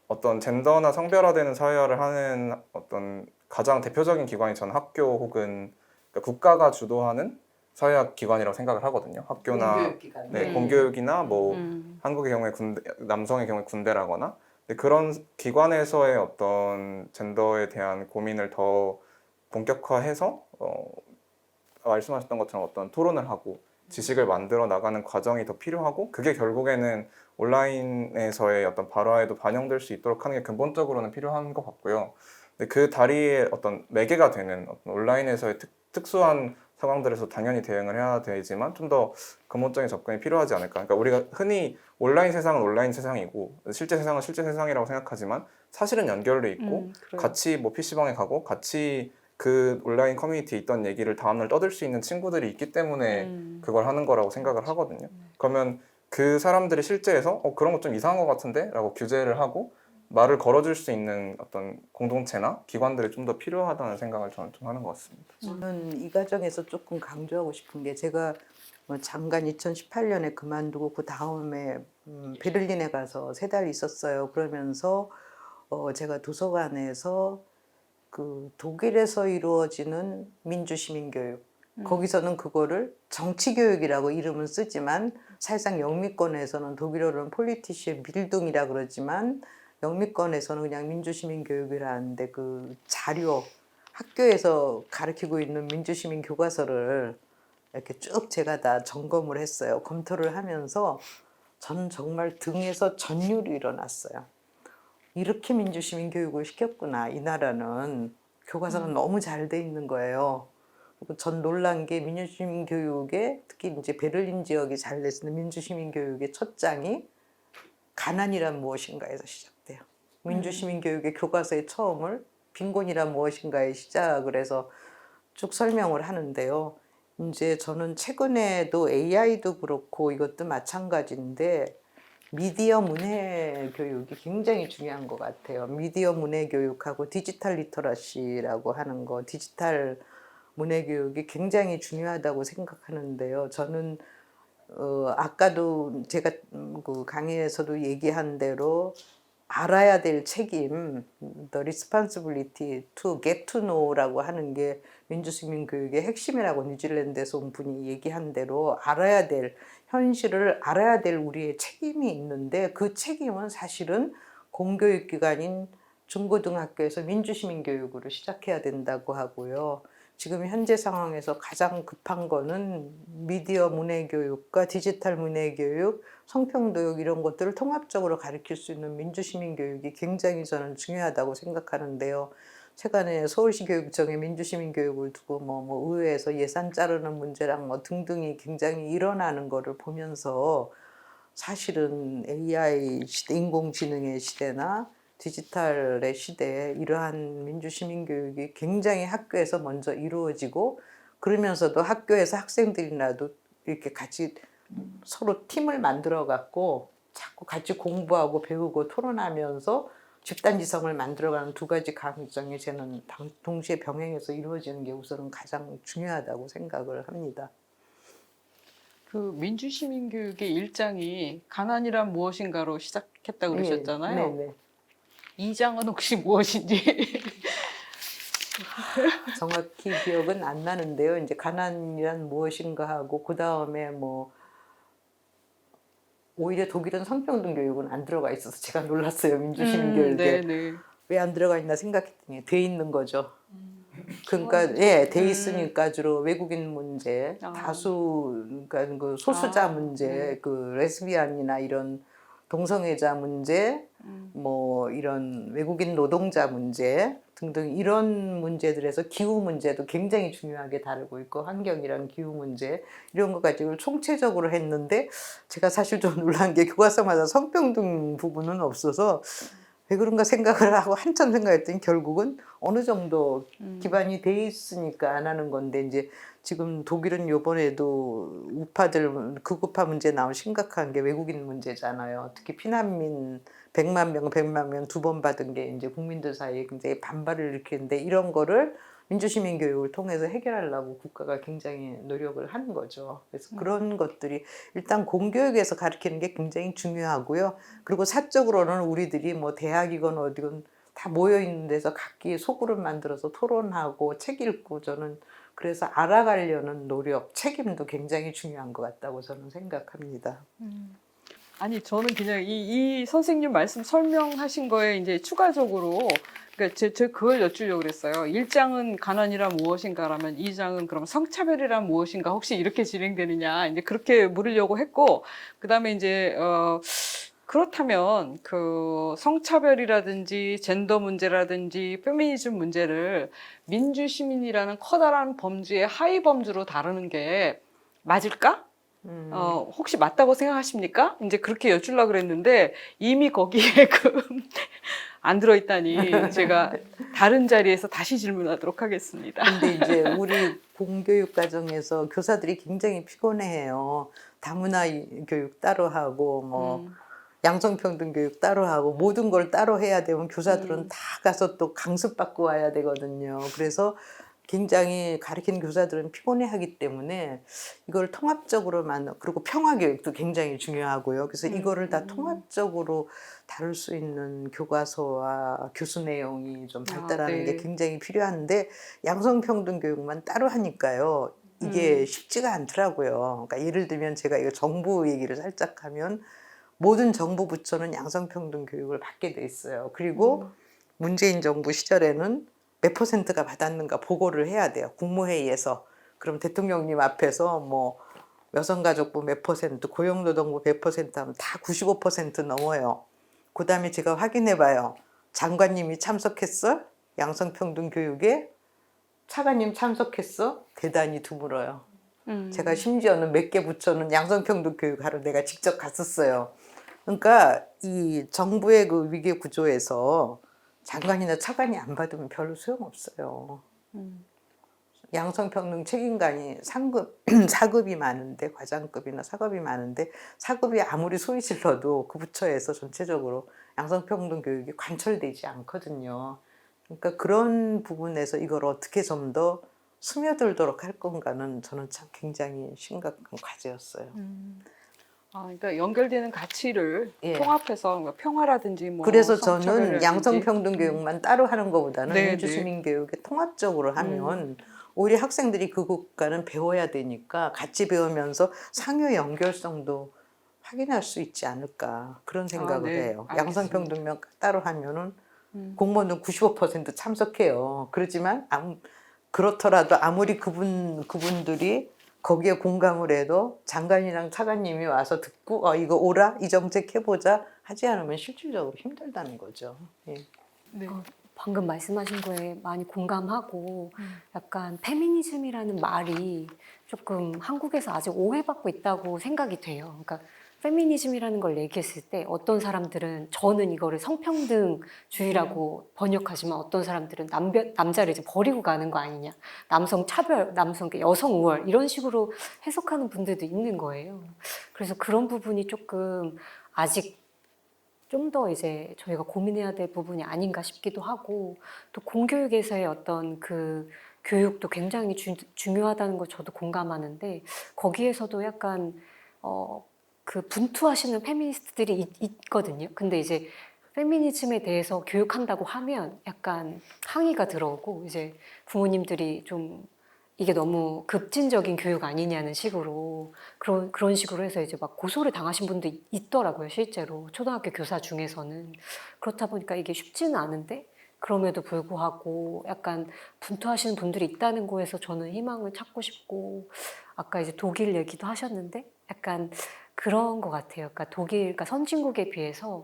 어떤 젠더나 성별화되는 사회화를 하는 어떤 가장 대표적인 기관이 저는 학교 혹은 그러니까 국가가 주도하는 사회화 기관이라고 생각을 하거든요. 학교나 공교육기관. 네, 음. 공교육이나 뭐 음. 한국의 경우에 군대, 남성의 경우에 군대라거나 근데 그런 기관에서의 어떤 젠더에 대한 고민을 더 본격화해서 말씀하셨던 것처럼 어떤 토론을 하고 지식을 만들어 나가는 과정이 더 필요하고 그게 결국에는 온라인에서의 어떤 발화에도 반영될 수 있도록 하는 게 근본적으로는 필요한 것 같고요. 근데 그 다리의 어떤 매개가 되는 어떤 온라인에서의 특수한 상황들에서 당연히 대응을 해야 되지만 좀 더 근본적인 접근이 필요하지 않을까. 그러니까 우리가 흔히 온라인 세상은 온라인 세상이고 실제 세상은 실제 세상이라고 생각하지만 사실은 연결돼 있고 그래요. 같이 뭐 PC방에 가고 같이 그 온라인 커뮤니티에 있던 얘기를 다음날 떠들 수 있는 친구들이 있기 때문에 그걸 하는 거라고 생각을 하거든요. 그러면 그 사람들이 실제에서 그런 거 좀 이상한 것 같은데? 라고 규제를 하고 말을 걸어줄 수 있는 어떤 공동체나 기관들이 좀 더 필요하다는 생각을 저는 좀 하는 것 같습니다. 저는 이 과정에서 조금 강조하고 싶은 게 제가 뭐 잠깐 2018년에 그만두고 그 다음에 베를린에 가서 3달 있었어요. 그러면서 제가 도서관에서 그 독일에서 이루어지는 민주시민교육 거기서는 그거를 정치교육이라고 이름은 쓰지만 사실상 영미권에서는 독일어로는 폴리티시에 밀둥이라 그러지만 영미권에서는 그냥 민주시민교육이라는데 그 자료 학교에서 가르치고 있는 민주시민 교과서를 이렇게 쭉 제가 다 점검을 했어요. 검토를 하면서 저는 정말 등에서 전율이 일어났어요. 이렇게 민주시민 교육을 시켰구나. 이 나라는 교과서가 너무 잘 돼 있는 거예요. 그리고 전 놀란 게 민주시민 교육에 특히 이제 베를린 지역이 잘 돼 있는 민주시민 교육의 첫 장이 가난이란 무엇인가에서 시작돼요. 민주시민 교육의 교과서의 처음을 빈곤이란 무엇인가에 시작을 해서 쭉 설명을 하는데요. 이제 저는 최근에도 AI도 그렇고 이것도 마찬가지인데 미디어 문해 교육이 굉장히 중요한 것 같아요. 미디어 문해 교육하고 디지털 리터러시라고 하는 거, 디지털 문해 교육이 굉장히 중요하다고 생각하는데요. 저는 아까도 제가 그 강의에서도 얘기한 대로 알아야 될 책임, the responsibility to get to know라고 하는 게 민주시민 교육의 핵심이라고 뉴질랜드에서 온 분이 얘기한 대로 알아야 될 현실을 알아야 될 우리의 책임이 있는데 그 책임은 사실은 공교육기관인 중고등학교에서 민주시민 교육으로 시작해야 된다고 하고요. 지금 현재 상황에서 가장 급한 거는 미디어 문해 교육과 디지털 문해 교육, 성평교육 이런 것들을 통합적으로 가르칠 수 있는 민주시민 교육이 굉장히 저는 중요하다고 생각하는데요. 최근에 서울시 교육청에 민주시민 교육을 두고 뭐 의회에서 예산 자르는 문제랑 뭐 등등이 굉장히 일어나는 거를 보면서 사실은 AI 시대, 인공지능의 시대나 디지털의 시대에 이러한 민주시민 교육이 굉장히 학교에서 먼저 이루어지고 그러면서도 학교에서 학생들이라도 이렇게 같이 서로 팀을 만들어 갖고 자꾸 같이 공부하고 배우고 토론하면서 집단지성을 만들어가는 두 가지 과정이 저는 동시에 병행해서 이루어지는 게 우선은 가장 중요하다고 생각을 합니다. 그 민주시민 교육의 일장이 가난이란 무엇인가로 시작했다고 그러셨잖아요. 네. 이 장은 혹시 무엇인지? 정확히 기억은 안 나는데요. 이제 가난이란 무엇인가 하고 그 다음에 뭐 오히려 독일은 성평등 교육은 안 들어가 있어서 제가 놀랐어요. 민주시민 교육에 네네. 왜 안 들어가 있나 생각했더니 돼 있는 거죠. 그러니까 돼 있으니까 주로 외국인 문제, 다수 그러니까 그 소수자 문제, 그 레스비안이나 이런 동성애자 문제, 뭐 이런 외국인 노동자 문제 등등 이런 문제들에서 기후 문제도 굉장히 중요하게 다루고 있고 환경이랑 기후 문제 이런 거 가지고 총체적으로 했는데 제가 사실 좀 놀란 게 교과서마다 성평등 부분은 없어서 왜 그런가 생각을 하고 한참 생각했더니 결국은 어느 정도 기반이 돼 있으니까 안 하는 건데 이제 지금 독일은 요번에도 우파들 극우파 문제 나온 심각한 게 외국인 문제잖아요. 특히 피난민 100만 명 2번 받은 게 이제 국민들 사이에 굉장히 반발을 일으키는데 이런 거를 민주시민 교육을 통해서 해결하려고 국가가 굉장히 노력을 하는 거죠. 그래서 그런 것들이 일단 공교육에서 가르치는 게 굉장히 중요하고요. 그리고 사적으로는 우리들이 뭐 대학이건 어디건 다 모여 있는 데서 각기 소그룹 만들어서 토론하고 책 읽고 저는 그래서 알아가려는 노력, 책임도 굉장히 중요한 것 같다고 저는 생각합니다. 아니 저는 그냥 이 선생님 말씀 설명하신 거에 이제 추가적으로 그러니까 제 그걸 여쭈려고 그랬어요. 1장은 가난이란 무엇인가라면 2장은 그럼 성차별이란 무엇인가 혹시 이렇게 진행되느냐 이제 그렇게 물으려고 했고 그다음에 이제 그렇다면 그 성차별이라든지 젠더 문제라든지 페미니즘 문제를 민주시민이라는 커다란 범주의 하위 범주로 다루는 게 맞을까? 혹시 맞다고 생각하십니까? 이제 그렇게 여쭈려고 그랬는데 이미 거기에 안 들어있다니 제가 다른 자리에서 다시 질문하도록 하겠습니다. 근데 이제 우리 공교육 과정에서 교사들이 굉장히 피곤해해요. 다문화 교육 따로 하고 뭐 양성평등 교육 따로 하고 모든 걸 따로 해야 되면 교사들은 다 가서 또 강습받고 와야 되거든요. 그래서 굉장히 가르치는 교사들은 피곤해하기 때문에 이걸 통합적으로만 그리고 평화교육도 굉장히 중요하고요. 그래서 이거를 다 통합적으로 다룰 수 있는 교과서와 교수 내용이 좀 발달하는 게 네. 굉장히 필요한데 양성평등 교육만 따로 하니까요. 이게 쉽지가 않더라고요. 그러니까 예를 들면 제가 이거 정부 얘기를 살짝 하면 모든 정부 부처는 양성평등 교육을 받게 돼 있어요. 그리고 문재인 정부 시절에는 몇 %가 받았는가 보고를 해야 돼요. 국무회의에서. 그럼 대통령님 앞에서 뭐 여성가족부 몇 %, 고용노동부 몇 % 하면 다 95% 넘어요. 그 다음에 제가 확인해 봐요. 장관님이 참석했어? 양성평등 교육에? 차관님 참석했어? 대단히 드물어요. 제가 심지어는 몇 개 부처는 양성평등 교육하러 내가 직접 갔었어요. 그러니까 이 정부의 그 위기 구조에서 장관이나 차관이 안 받으면 별로 소용없어요. 양성평등 책임관이 상급, 4급이 많은데 과장급이나 4급이 많은데 4급이 아무리 소리 질러도 그 부처에서 전체적으로 양성평등 교육이 관철되지 않거든요. 그러니까 그런 부분에서 이걸 어떻게 좀 더 스며들도록 할 건가는 저는 참 굉장히 심각한 과제였어요. 그러니까 연결되는 가치를 예. 통합해서 뭐 평화라든지 뭐 그래서 저는 성차별이라든지. 양성평등 교육만 따로 하는 것보다는 네, 민주시민 교육에 통합적으로 하면 오히려 학생들이 그 국가는 배워야 되니까 같이 배우면서 상호 연결성도 확인할 수 있지 않을까 그런 생각을 네. 해요. 알겠습니다. 양성평등만 따로 하면은 공무원은 95% 참석해요. 그렇지만 그렇더라도 아무리 그분들이 거기에 공감을 해도 장관이랑 차관님이 와서 듣고 이거 오라 이 정책 해보자 하지 않으면 실질적으로 힘들다는 거죠. 예. 네. 방금 말씀하신 거에 많이 공감하고 약간 페미니즘이라는 말이 조금 한국에서 아직 오해받고 있다고 생각이 돼요. 그러니까 페미니즘이라는 걸 얘기했을 때 어떤 사람들은 저는 이거를 성평등주의라고 번역하지만 어떤 사람들은 남자를 이제 버리고 가는 거 아니냐, 남성 차별, 남성 여성 우월 이런 식으로 해석하는 분들도 있는 거예요. 그래서 그런 부분이 조금 아직 좀 더 이제 저희가 고민해야 될 부분이 아닌가 싶기도 하고 또 공교육에서의 어떤 그 교육도 굉장히 중요하다는 걸 저도 공감하는데 거기에서도 약간 그 분투하시는 페미니스트들이 있거든요. 근데 이제 페미니즘에 대해서 교육한다고 하면 약간 항의가 들어오고 이제 부모님들이 좀 이게 너무 급진적인 교육 아니냐는 식으로 그런 식으로 해서 이제 막 고소를 당하신 분도 있더라고요, 실제로. 초등학교 교사 중에서는. 그렇다 보니까 이게 쉽지는 않은데 그럼에도 불구하고 약간 분투하시는 분들이 있다는 거에서 저는 희망을 찾고 싶고 아까 이제 독일 얘기도 하셨는데 약간 그런 것 같아요. 그러니까 그러니까 선진국에 비해서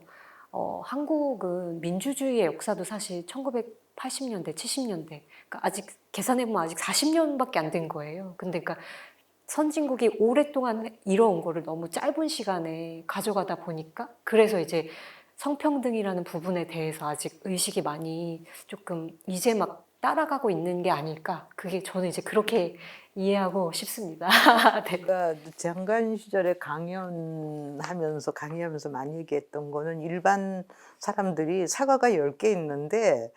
한국은 민주주의의 역사도 사실 1980년대, 70년대, 그러니까 아직 계산해보면 아직 40년밖에 안 된 거예요. 근데 그러니까 선진국이 오랫동안 이뤄온 거를 너무 짧은 시간에 가져가다 보니까 그래서 이제 성평등이라는 부분에 대해서 아직 의식이 많이 조금 이제 막 따라가고 있는 게 아닐까. 그게 저는 이제 그렇게 이해하고 싶습니다. 네. 제가 장관 시절에 강의하면서 많이 얘기했던 거는 일반 사람들이 사과가 10개 있는데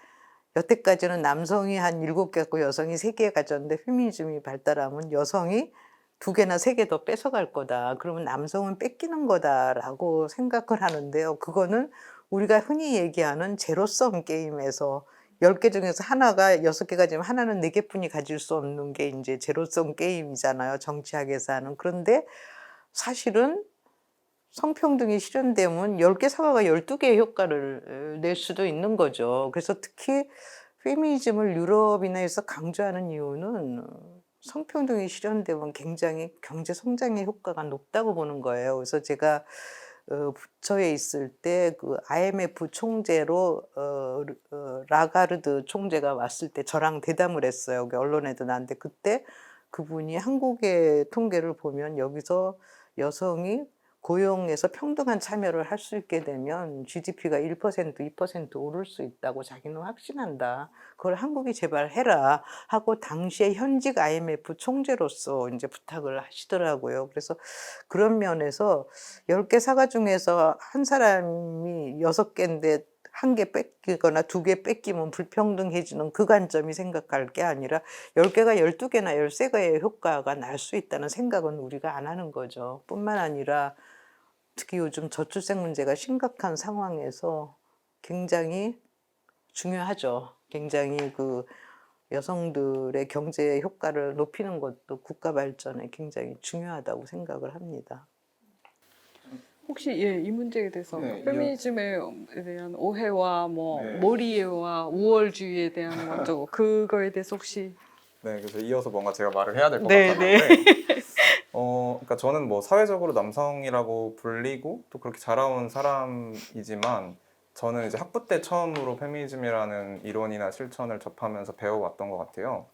여태까지는 남성이 한 7개였고 여성이 3개 가졌는데 페미니즘이 발달하면 여성이 2개나 3개 더 뺏어갈 거다. 그러면 남성은 뺏기는 거다라고 생각을 하는데요. 그거는 우리가 흔히 얘기하는 제로섬 게임에서 10개 중에서 하나가 6개 가지면 하나는 4개뿐이 가질 수 없는 게 이제 제로섬 게임이잖아요. 정치학에서 하는. 그런데 사실은 성평등이 실현되면 10개 사과가 12개의 효과를 낼 수도 있는 거죠. 그래서 특히 페미니즘을 유럽이나에서 강조하는 이유는 성평등이 실현되면 굉장히 경제 성장의 효과가 높다고 보는 거예요. 그래서 제가 부처에 있을 때 그 IMF 총재로 라가르드 총재가 왔을 때 저랑 대담을 했어요. 여기 언론에도 나왔는데 그때 그분이 한국의 통계를 보면 여기서 여성이 고용에서 평등한 참여를 할 수 있게 되면 GDP가 1%, 2% 오를 수 있다고 자기는 확신한다. 그걸 한국이 제발 해라 하고 당시에 현직 IMF 총재로서 이제 부탁을 하시더라고요. 그래서 그런 면에서 10개 사과 중에서 한 사람이 6개인데 1개 뺏기거나 2개 뺏기면 불평등해지는 그 관점이 생각할 게 아니라 10개가 12개나 13개의 효과가 날 수 있다는 생각은 우리가 안 하는 거죠. 뿐만 아니라 특히 요즘 저출생 문제가 심각한 상황에서 굉장히 중요하죠. 굉장히 그 여성들의 경제 효과를 높이는 것도 국가 발전에 굉장히 중요하다고 생각을 합니다. 혹시 예, 이 문제에 대해서 네, 페미니즘에 대한 오해와 뭐 네. 몰이해와 우월주의에 대한 먼저 그거에 대해서 혹시 네, 그래서 이어서 뭔가 제가 말을 해야 될 것 네, 같았는데, 그러니까 저는 뭐 사회적으로 남성이라고 불리고 또 그렇게 자라온 사람이지만 저는 이제 학부 때 처음으로 페미니즘이라는 이론이나 실천을 접하면서 배워왔던 것 같아요.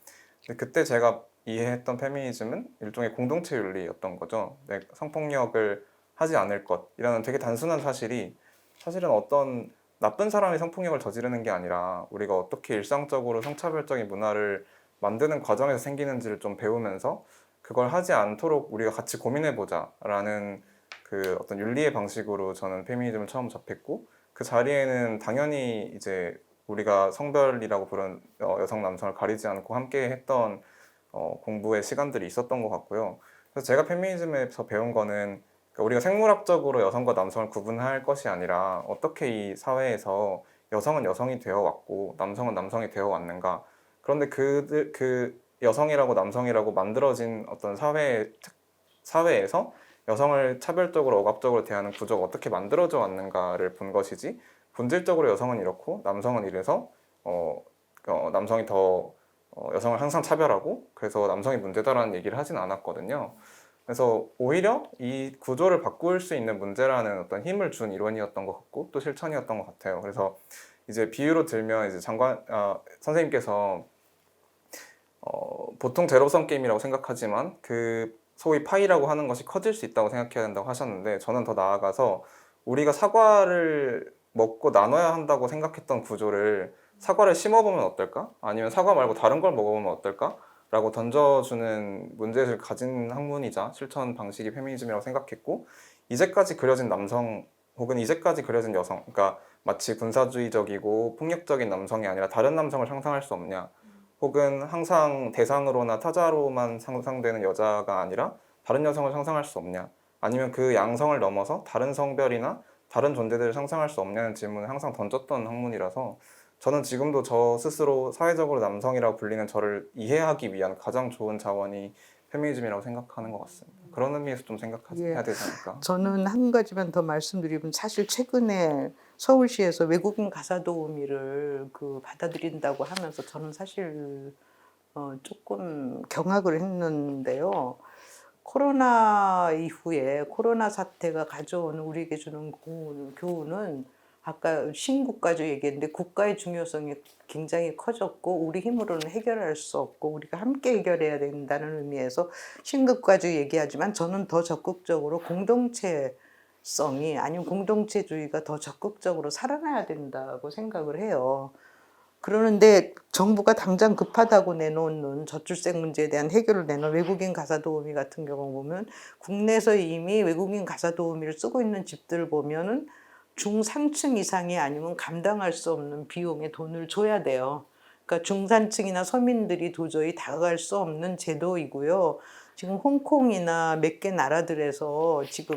근데 그때 제가 이해했던 페미니즘은 일종의 공동체 윤리였던 거죠. 네, 성폭력을 하지 않을 것이라는 되게 단순한 사실이 사실은 어떤 나쁜 사람이 성폭력을 저지르는 게 아니라 우리가 어떻게 일상적으로 성차별적인 문화를 만드는 과정에서 생기는지를 좀 배우면서 그걸 하지 않도록 우리가 같이 고민해보자라는 그 어떤 윤리의 방식으로 저는 페미니즘을 처음 접했고 그 자리에는 당연히 이제 우리가 성별이라고 부른 여성 남성을 가리지 않고 함께 했던 공부의 시간들이 있었던 것 같고요. 그래서 제가 페미니즘에서 배운 거는 그러니까 우리가 생물학적으로 여성과 남성을 구분할 것이 아니라 어떻게 이 사회에서 여성은 여성이 되어 왔고 남성은 남성이 되어 왔는가. 그런데 그 여성이라고 남성이라고 만들어진 어떤 사회에서 여성을 차별적으로 억압적으로 대하는 구조가 어떻게 만들어져 왔는가를 본 것이지 본질적으로 여성은 이렇고 남성은 이래서 남성이 더 여성을 항상 차별하고 그래서 남성이 문제다라는 얘기를 하진 않았거든요. 그래서 오히려 이 구조를 바꿀 수 있는 문제라는 어떤 힘을 준 이론이었던 것 같고 또 실천이었던 것 같아요. 그래서 이제 비유로 들면 이제 선생님께서 보통 제로섬 게임이라고 생각하지만 그 소위 파이라고 하는 것이 커질 수 있다고 생각해야 된다고 하셨는데 저는 더 나아가서 우리가 사과를 먹고 나눠야 한다고 생각했던 구조를 사과를 심어보면 어떨까? 아니면 사과 말고 다른 걸 먹어보면 어떨까? 라고 던져주는 문제를 가진 학문이자 실천 방식이 페미니즘이라고 생각했고 이제까지 그려진 남성 혹은 이제까지 그려진 여성 그러니까 마치 군사주의적이고 폭력적인 남성이 아니라 다른 남성을 상상할 수 없냐 혹은 항상 대상으로나 타자로만 상상되는 여자가 아니라 다른 여성을 상상할 수 없냐 아니면 그 양성을 넘어서 다른 성별이나 다른 존재들을 상상할 수 없냐는 질문을 항상 던졌던 학문이라서 저는 지금도 저 스스로 사회적으로 남성이라고 불리는 저를 이해하기 위한 가장 좋은 자원이 페미니즘이라고 생각하는 것 같습니다. 그런 의미에서 좀 생각해야 예. 되지 않을까. 저는 한 가지만 더 말씀드리면 사실 최근에 서울시에서 외국인 가사 도우미를 받아들인다고 하면서 저는 사실 조금 경악을 했는데요. 코로나 이후에 코로나 사태가 가져온 우리에게 주는 교훈은 아까 신국가주 얘기했는데 국가의 중요성이 굉장히 커졌고 우리 힘으로는 해결할 수 없고 우리가 함께 해결해야 된다는 의미에서 신국가주 얘기하지만 저는 더 적극적으로 공동체성이 아니면 공동체주의가 더 적극적으로 살아나야 된다고 생각을 해요. 그러는데 정부가 당장 급하다고 내놓는 저출생 문제에 대한 해결을 내놓은 외국인 가사 도우미 같은 경우 보면 국내에서 이미 외국인 가사 도우미를 쓰고 있는 집들을 보면은 중 3층 이상이 아니면 감당할 수 없는 비용의 돈을 줘야 돼요. 그러니까 중산층이나 서민들이 도저히 다가갈 수 없는 제도이고요. 지금 홍콩이나 몇 개 나라들에서 지금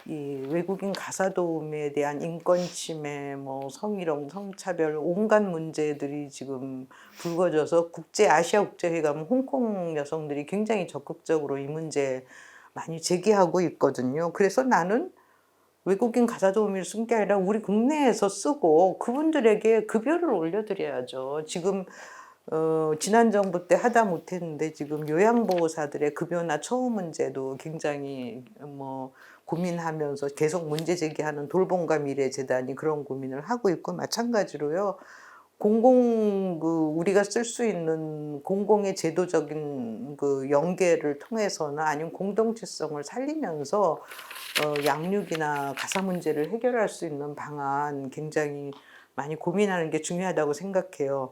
이 외국인 가사 도우미에 대한 인권 침해, 뭐 성희롱, 성차별 온갖 문제들이 지금 불거져서 아시아 국제회담 홍콩 여성들이 굉장히 적극적으로 이 문제 많이 제기하고 있거든요. 그래서 나는 외국인 가사 도우미를 쓴 게 아니라 우리 국내에서 쓰고 그분들에게 급여를 올려드려야죠. 지금 지난 정부 때 하다 못했는데 지금 요양보호사들의 급여나 처우 문제도 굉장히 뭐 고민하면서 계속 문제 제기하는 돌봄과 미래재단이 그런 고민을 하고 있고, 마찬가지로요. 우리가 쓸 수 있는 공공의 제도적인 그 연계를 통해서나 아니면 공동체성을 살리면서 양육이나 가사 문제를 해결할 수 있는 방안 굉장히 많이 고민하는 게 중요하다고 생각해요.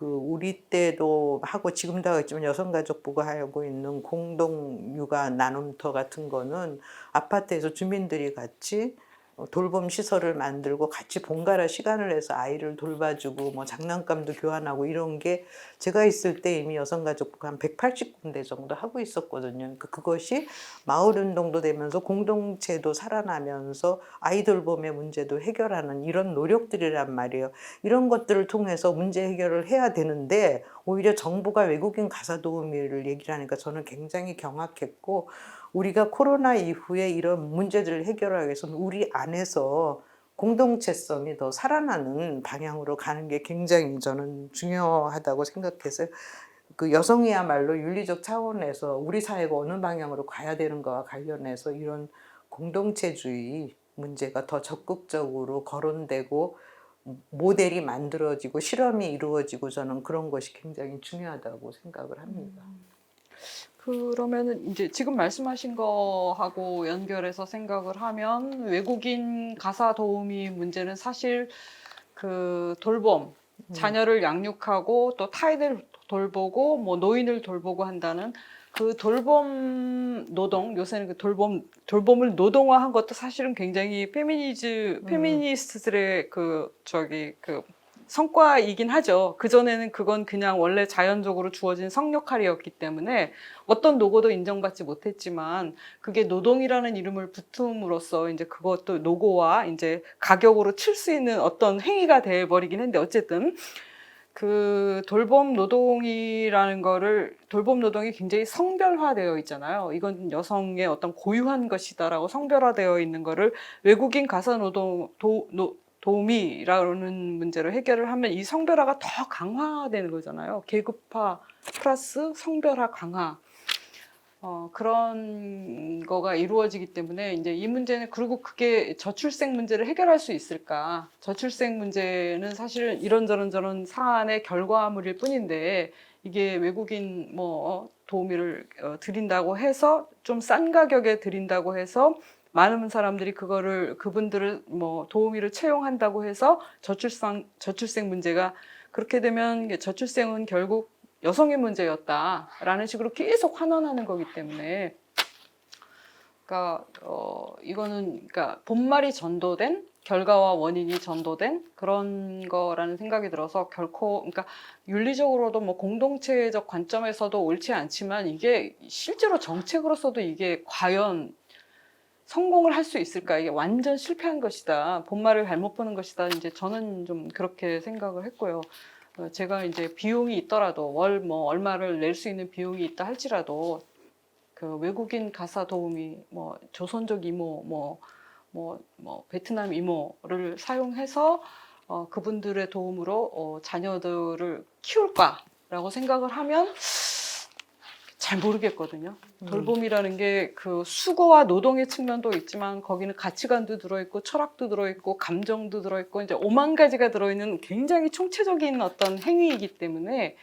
우리 때도 하고 지금도 하고 있지만 여성가족부가 하고 있는 공동육아 나눔터 같은 거는 아파트에서 주민들이 같이 돌봄 시설을 만들고 같이 번갈아 시간을 내서 아이를 돌봐주고 뭐 장난감도 교환하고 이런 게 제가 있을 때 이미 여성가족부가 한 180군데 정도 하고 있었거든요. 그러니까 그것이 마을 운동도 되면서 공동체도 살아나면서 아이 돌봄의 문제도 해결하는 이런 노력들이란 말이에요. 이런 것들을 통해서 문제 해결을 해야 되는데 오히려 정부가 외국인 가사 도우미를 얘기를 하니까 저는 굉장히 경악했고, 우리가 코로나 이후에 이런 문제들을 해결하기 위해서는 우리 안에서 공동체성이 더 살아나는 방향으로 가는 게 굉장히 저는 중요하다고 생각해서 여성이야말로 윤리적 차원에서 우리 사회가 어느 방향으로 가야 되는 거와 관련해서 이런 공동체주의 문제가 더 적극적으로 거론되고 모델이 만들어지고 실험이 이루어지고 저는 그런 것이 굉장히 중요하다고 생각을 합니다. 그러면은 이제 지금 말씀하신 거하고 연결해서 생각을 하면 외국인 가사 도우미 문제는 사실 그 돌봄, 자녀를 양육하고 또 타인을 돌보고 뭐 노인을 돌보고 한다는 그 돌봄 노동, 요새는 그 돌봄을 노동화한 것도 사실은 굉장히 페미니스트들의 그 성과이긴 하죠. 그전에는 그건 그냥 원래 자연적으로 주어진 성 역할이었기 때문에 어떤 노고도 인정받지 못했지만 그게 노동이라는 이름을 붙음으로써 이제 그것도 노고와 이제 가격으로 칠 수 있는 어떤 행위가 돼버리긴 했는데, 어쨌든 그 돌봄 노동이 굉장히 성별화되어 있잖아요. 이건 여성의 어떤 고유한 것이다라고 성별화되어 있는 거를 외국인 가사 도우미라는 문제로 해결을 하면 이 성별화가 더 강화되는 거잖아요. 계급화 플러스 성별화 강화. 그런 거가 이루어지기 때문에 이제 이 문제는, 그리고 그게 저출생 문제를 해결할 수 있을까? 저출생 문제는 사실 이런저런 사안의 결과물일 뿐인데, 이게 외국인 도우미를 드린다고 해서 좀 싼 가격에 드린다고 해서 많은 사람들이 그분들을 도우미를 채용한다고 해서 저출생 문제가, 그렇게 되면 저출생은 결국 여성의 문제였다라는 식으로 계속 환원하는 거기 때문에, 그러니까 이거는 그러니까 본말이 전도된, 결과와 원인이 전도된 그런 거라는 생각이 들어서 결코, 그러니까 윤리적으로도 뭐 공동체적 관점에서도 옳지 않지만 이게 실제로 정책으로서도 이게 과연 성공을 할 수 있을까? 이게 완전 실패한 것이다. 본말을 잘못 보는 것이다. 이제 저는 좀 그렇게 생각을 했고요. 제가 이제 비용이 있더라도 얼마를 낼 수 있는 비용이 있다 할지라도 그 외국인 가사 도우미, 조선족 이모, 베트남 이모를 사용해서 그분들의 도움으로 자녀들을 키울까라고 생각을 하면 잘 모르겠거든요. 돌봄이라는 게 그 수고와 노동의 측면도 있지만 거기는 가치관도 들어있고 철학도 들어있고 감정도 들어있고 이제 5만 가지가 들어있는 굉장히 총체적인 어떤 행위이기 때문에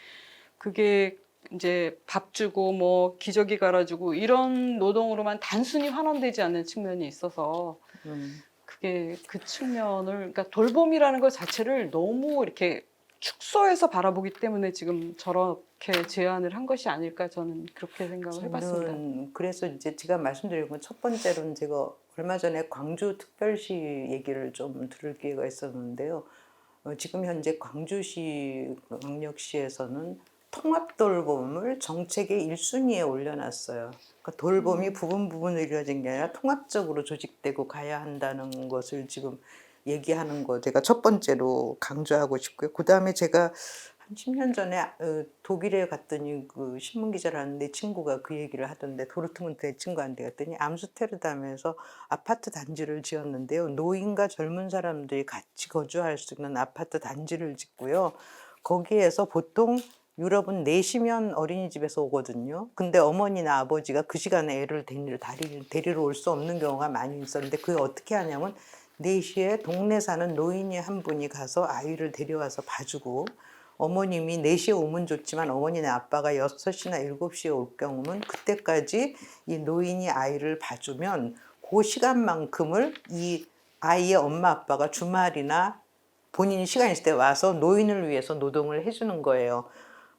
그게 이제 밥 주고 기저귀 갈아주고 이런 노동으로만 단순히 환원되지 않는 측면이 있어서 그게 그 측면을, 그러니까 돌봄이라는 것 자체를 너무 이렇게 축소해서 바라보기 때문에 지금 저렇게 제안을 한 것이 아닐까, 저는 그렇게 생각을 해봤습니다. 저는 그래서 이제 제가 말씀드린 건 첫 번째로는 제가 얼마 전에 광주 특별시 얘기를 좀 들을 기회가 있었는데요. 지금 현재 광주시 광역시에서는 통합돌봄을 정책의 1순위에 올려놨어요. 그러니까 돌봄이 부분 부분으로 이루어진 게 아니라 통합적으로 조직되고 가야 한다는 것을 지금 얘기하는 거 제가 첫 번째로 강조하고 싶고요. 그 다음에 제가 한 10년 전에 독일에 갔더니 그 신문 기자를 하는데 친구가 그 얘기를 하던데 도르트문트의 친구한테 갔더니 암스테르담에서 아파트 단지를 지었는데요. 노인과 젊은 사람들이 같이 거주할 수 있는 아파트 단지를 짓고요. 거기에서 보통 유럽은 4시면 어린이집에서 오거든요. 근데 어머니나 아버지가 그 시간에 애를 데리러 올 수 없는 경우가 많이 있었는데 그게 어떻게 하냐면 4시에 동네 사는 노인이 한 분이 가서 아이를 데려와서 봐주고 어머님이 4시에 오면 좋지만 어머니나 아빠가 6시나 7시에 올 경우는 그때까지 이 노인이 아이를 봐주면 그 시간만큼을 이 아이의 엄마 아빠가 주말이나 본인이 시간 있을 때 와서 노인을 위해서 노동을 해주는 거예요.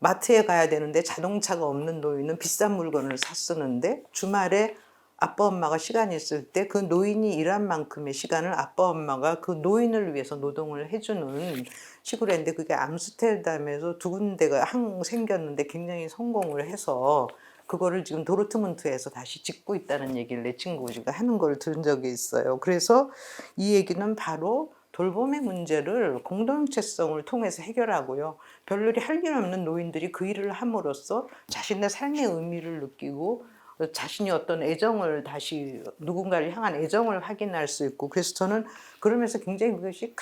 마트에 가야 되는데 자동차가 없는 노인은 비싼 물건을 사 쓰는데 주말에 아빠 엄마가 시간이 있을 때 그 노인이 일한 만큼의 시간을 아빠 엄마가 그 노인을 위해서 노동을 해주는 식으로 했는데 그게 암스테르담에서 두 군데가 생겼는데 굉장히 성공을 해서 그거를 지금 도르트문트에서 다시 짓고 있다는 얘기를 내 친구가 하는 걸 들은 적이 있어요. 그래서 이 얘기는 바로 돌봄의 문제를 공동체성을 통해서 해결하고요. 별일이 할 일 없는 노인들이 그 일을 함으로써 자신의 삶의 의미를 느끼고 자신이 어떤 애정을 다시 누군가를 향한 애정을 확인할 수 있고 그래서 저는 그러면서 굉장히 그것이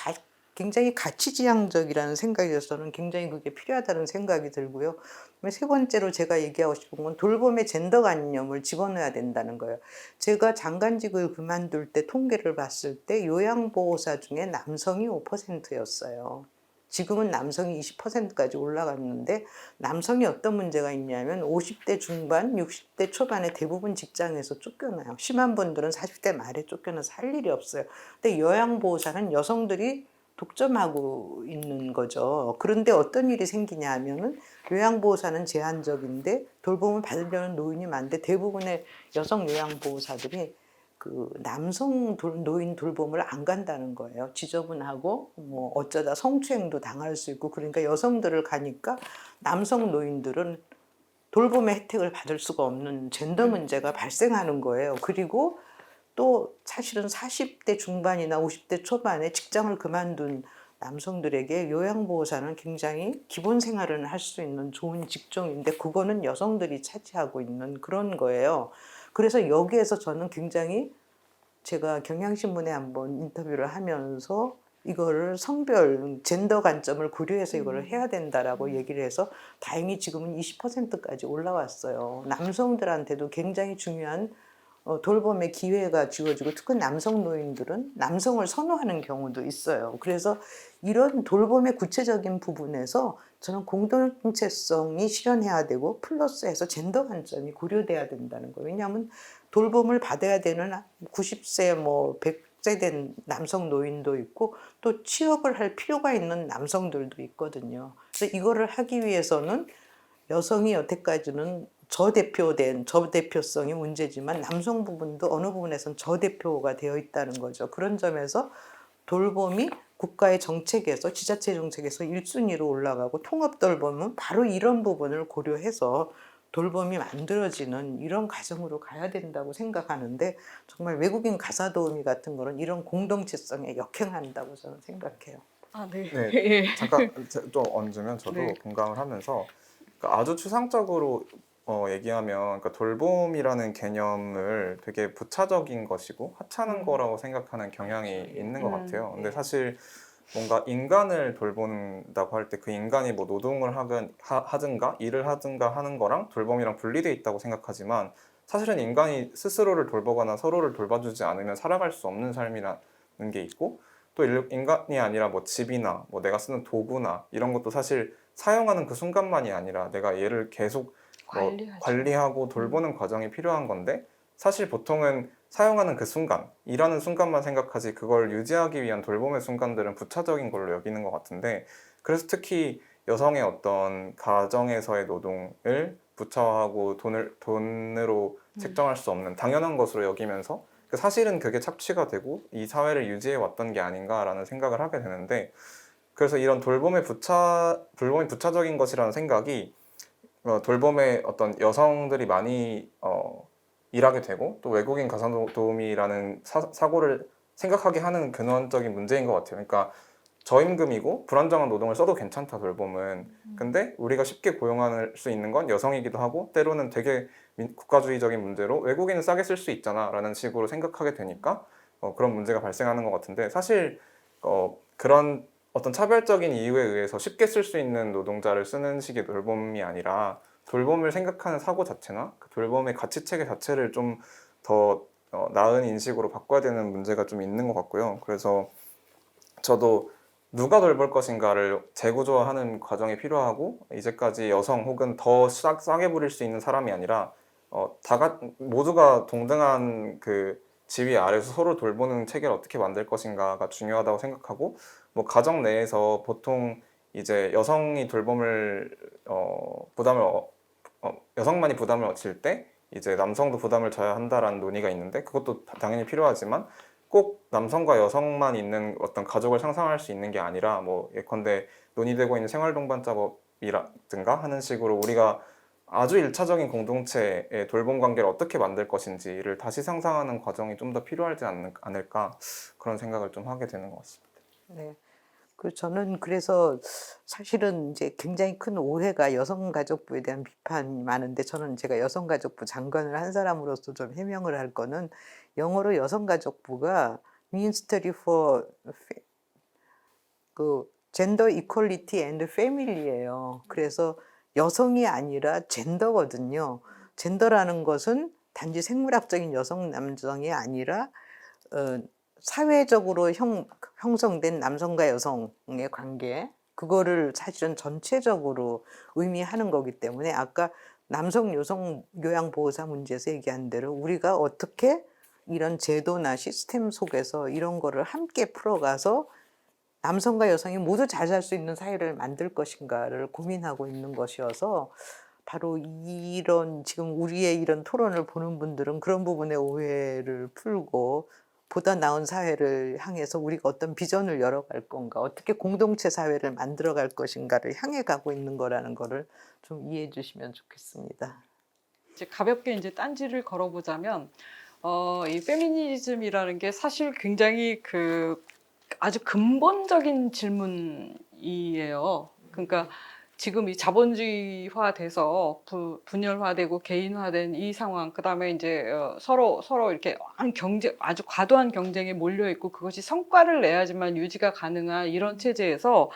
굉장히 가치지향적이라는 생각이 들어서는 굉장히 그게 필요하다는 생각이 들고요. 세 번째로 제가 얘기하고 싶은 건 돌봄의 젠더관념을 집어넣어야 된다는 거예요. 제가 장관직을 그만둘 때 통계를 봤을 때 요양보호사 중에 남성이 5%였어요. 지금은 남성이 20%까지 올라갔는데 남성이 어떤 문제가 있냐면 50대 중반, 60대 초반에 대부분 직장에서 쫓겨나요. 심한 분들은 40대 말에 쫓겨나서 할 일이 없어요. 근데 요양보호사는 여성들이 독점하고 있는 거죠. 그런데 어떤 일이 생기냐 하면은 요양보호사는 제한적인데 돌봄을 받으려는 노인이 많은데 대부분의 여성 요양보호사들이 그 남성 노인 돌봄을 안 간다는 거예요. 지저분하고 뭐 어쩌다 성추행도 당할 수 있고 그러니까 여성들을 가니까 남성 노인들은 돌봄의 혜택을 받을 수가 없는 젠더 문제가 발생하는 거예요. 그리고 또 사실은 40대 중반이나 50대 초반에 직장을 그만둔 남성들에게 요양보호사는 굉장히 기본 생활을 할 수 있는 좋은 직종인데 그거는 여성들이 차지하고 있는 그런 거예요. 그래서 여기에서 저는 굉장히 제가 경향신문에 한번 인터뷰를 하면서 이거를 성별, 젠더 관점을 고려해서 이거를 해야 된다라고 얘기를 해서 다행히 지금은 20%까지 올라왔어요. 남성들한테도 굉장히 중요한 돌봄의 기회가 주어지고 특히 남성 노인들은 남성을 선호하는 경우도 있어요. 그래서 이런 돌봄의 구체적인 부분에서 저는 공동체성이 실현해야 되고 플러스해서 젠더 관점이 고려돼야 된다는 거예요. 왜냐하면 돌봄을 받아야 되는 90세 뭐 100세 된 남성 노인도 있고 또 취업을 할 필요가 있는 남성들도 있거든요. 그래서 이거를 하기 위해서는 여성이 여태까지는 저대표성이 문제지만 남성 부분도 어느 부분에서는 저대표가 되어 있다는 거죠. 그런 점에서 돌봄이 국가의 정책에서 지자체 정책에서 1순위로 올라가고 통합돌봄은 바로 이런 부분을 고려해서 돌봄이 만들어지는 이런 과정으로 가야 된다고 생각하는데 정말 외국인 가사도우미 같은 거는 이런 공동체성에 역행한다고 저는 생각해요. 아, 네. 네, 예. 잠깐 좀 얹으면 저도 네. 공감을 하면서 그러니까 아주 추상적으로 얘기하면 그러니까 돌봄이라는 개념을 되게 부차적인 것이고 하찮은 거라고 생각하는 경향이 있는 것 같아요. 근데 사실 뭔가 인간을 돌본다고 할 때 그 인간이 뭐 노동을 하든가 일을 하든가 하는 거랑 돌봄이랑 분리되어 있다고 생각하지만 사실은 인간이 스스로를 돌보거나 서로를 돌봐주지 않으면 살아갈 수 없는 삶이라는 게 있고 또 인간이 아니라 뭐 집이나 뭐 내가 쓰는 도구나 이런 것도 사실 사용하는 그 순간만이 아니라 내가 얘를 계속 관리하고 돌보는 과정이 필요한 건데 사실 보통은 사용하는 그 순간, 일하는 순간만 생각하지 그걸 유지하기 위한 돌봄의 순간들은 부차적인 걸로 여기는 것 같은데 그래서 특히 여성의 어떤 가정에서의 노동을 부차하고 돈으로 책정할 수 없는 당연한 것으로 여기면서 사실은 그게 착취가 되고 이 사회를 유지해 왔던 게 아닌가라는 생각을 하게 되는데 그래서 이런 돌봄이 부차적인 것이라는 생각이 돌봄에 어떤 여성들이 많이 일하게 되고 또 외국인 가사도우미라는 사고를 생각하게 하는 근원적인 문제인 것 같아요. 그러니까 저임금이고 불안정한 노동을 써도 괜찮다 돌봄은. 근데 우리가 쉽게 고용할 수 있는 건 여성이기도 하고 때로는 되게 국가주의적인 문제로 외국인은 싸게 쓸 수 있잖아 라는 식으로 생각하게 되니까 그런 문제가 발생하는 것 같은데 사실 그런 어떤 차별적인 이유에 의해서 쉽게 쓸 수 있는 노동자를 쓰는 식의 돌봄이 아니라 돌봄을 생각하는 사고 자체나 그 돌봄의 가치체계 자체를 좀 더 나은 인식으로 바꿔야 되는 문제가 좀 있는 것 같고요. 그래서 저도 누가 돌볼 것인가를 재구조화하는 과정이 필요하고 이제까지 여성 혹은 더 싸게 부릴 수 있는 사람이 아니라 모두가 동등한 그 지위 아래에서 서로 돌보는 체계를 어떻게 만들 것인가가 중요하다고 생각하고 뭐 가정 내에서 보통 이제 여성이 돌봄을 여성만이 부담을 질 때 이제 남성도 부담을 져야 한다라는 논의가 있는데 그것도 당연히 필요하지만 꼭 남성과 여성만 있는 어떤 가족을 상상할 수 있는 게 아니라 뭐 예컨대 논의되고 있는 생활동반작업이라든가 하는 식으로 우리가 아주 일차적인 공동체의 돌봄 관계를 어떻게 만들 것인지를 다시 상상하는 과정이 좀 더 필요하지 않을까 그런 생각을 좀 하게 되는 것 같습니다. 네. 저는 그래서 사실은 이제 굉장히 큰 오해가 여성가족부에 대한 비판이 많은데 저는 제가 여성가족부 장관을 한 사람으로서 좀 해명을 할 거는 영어로 여성가족부가 Ministry for 그 Gender Equality and Family예요. 그래서 여성이 아니라 젠더거든요. 젠더라는 것은 단지 생물학적인 여성 남성이 아니라 사회적으로 형성된 남성과 여성의 관계 그거를 사실은 전체적으로 의미하는 거기 때문에 아까 남성 여성 요양보호사 문제에서 얘기한 대로 우리가 어떻게 이런 제도나 시스템 속에서 이런 거를 함께 풀어가서 남성과 여성이 모두 잘 살 수 있는 사회를 만들 것인가를 고민하고 있는 것이어서 바로 이런 지금 우리의 이런 토론을 보는 분들은 그런 부분의 오해를 풀고 보다 나은 사회를 향해서 우리가 어떤 비전을 열어갈 건가, 어떻게 공동체 사회를 만들어갈 것인가를 향해 가고 있는 거라는 거를 좀 이해해 주시면 좋겠습니다. 이제 가볍게 이제 딴지를 걸어보자면 이 페미니즘이라는 게 사실 굉장히 그 아주 근본적인 질문이에요. 그러니까 지금 이 자본주의화돼서 분열화되고 개인화된 이 상황, 그다음에 이제 서로 이렇게 아주 과도한 경쟁에 몰려 있고 그것이 성과를 내야지만 유지가 가능한 이런 체제에서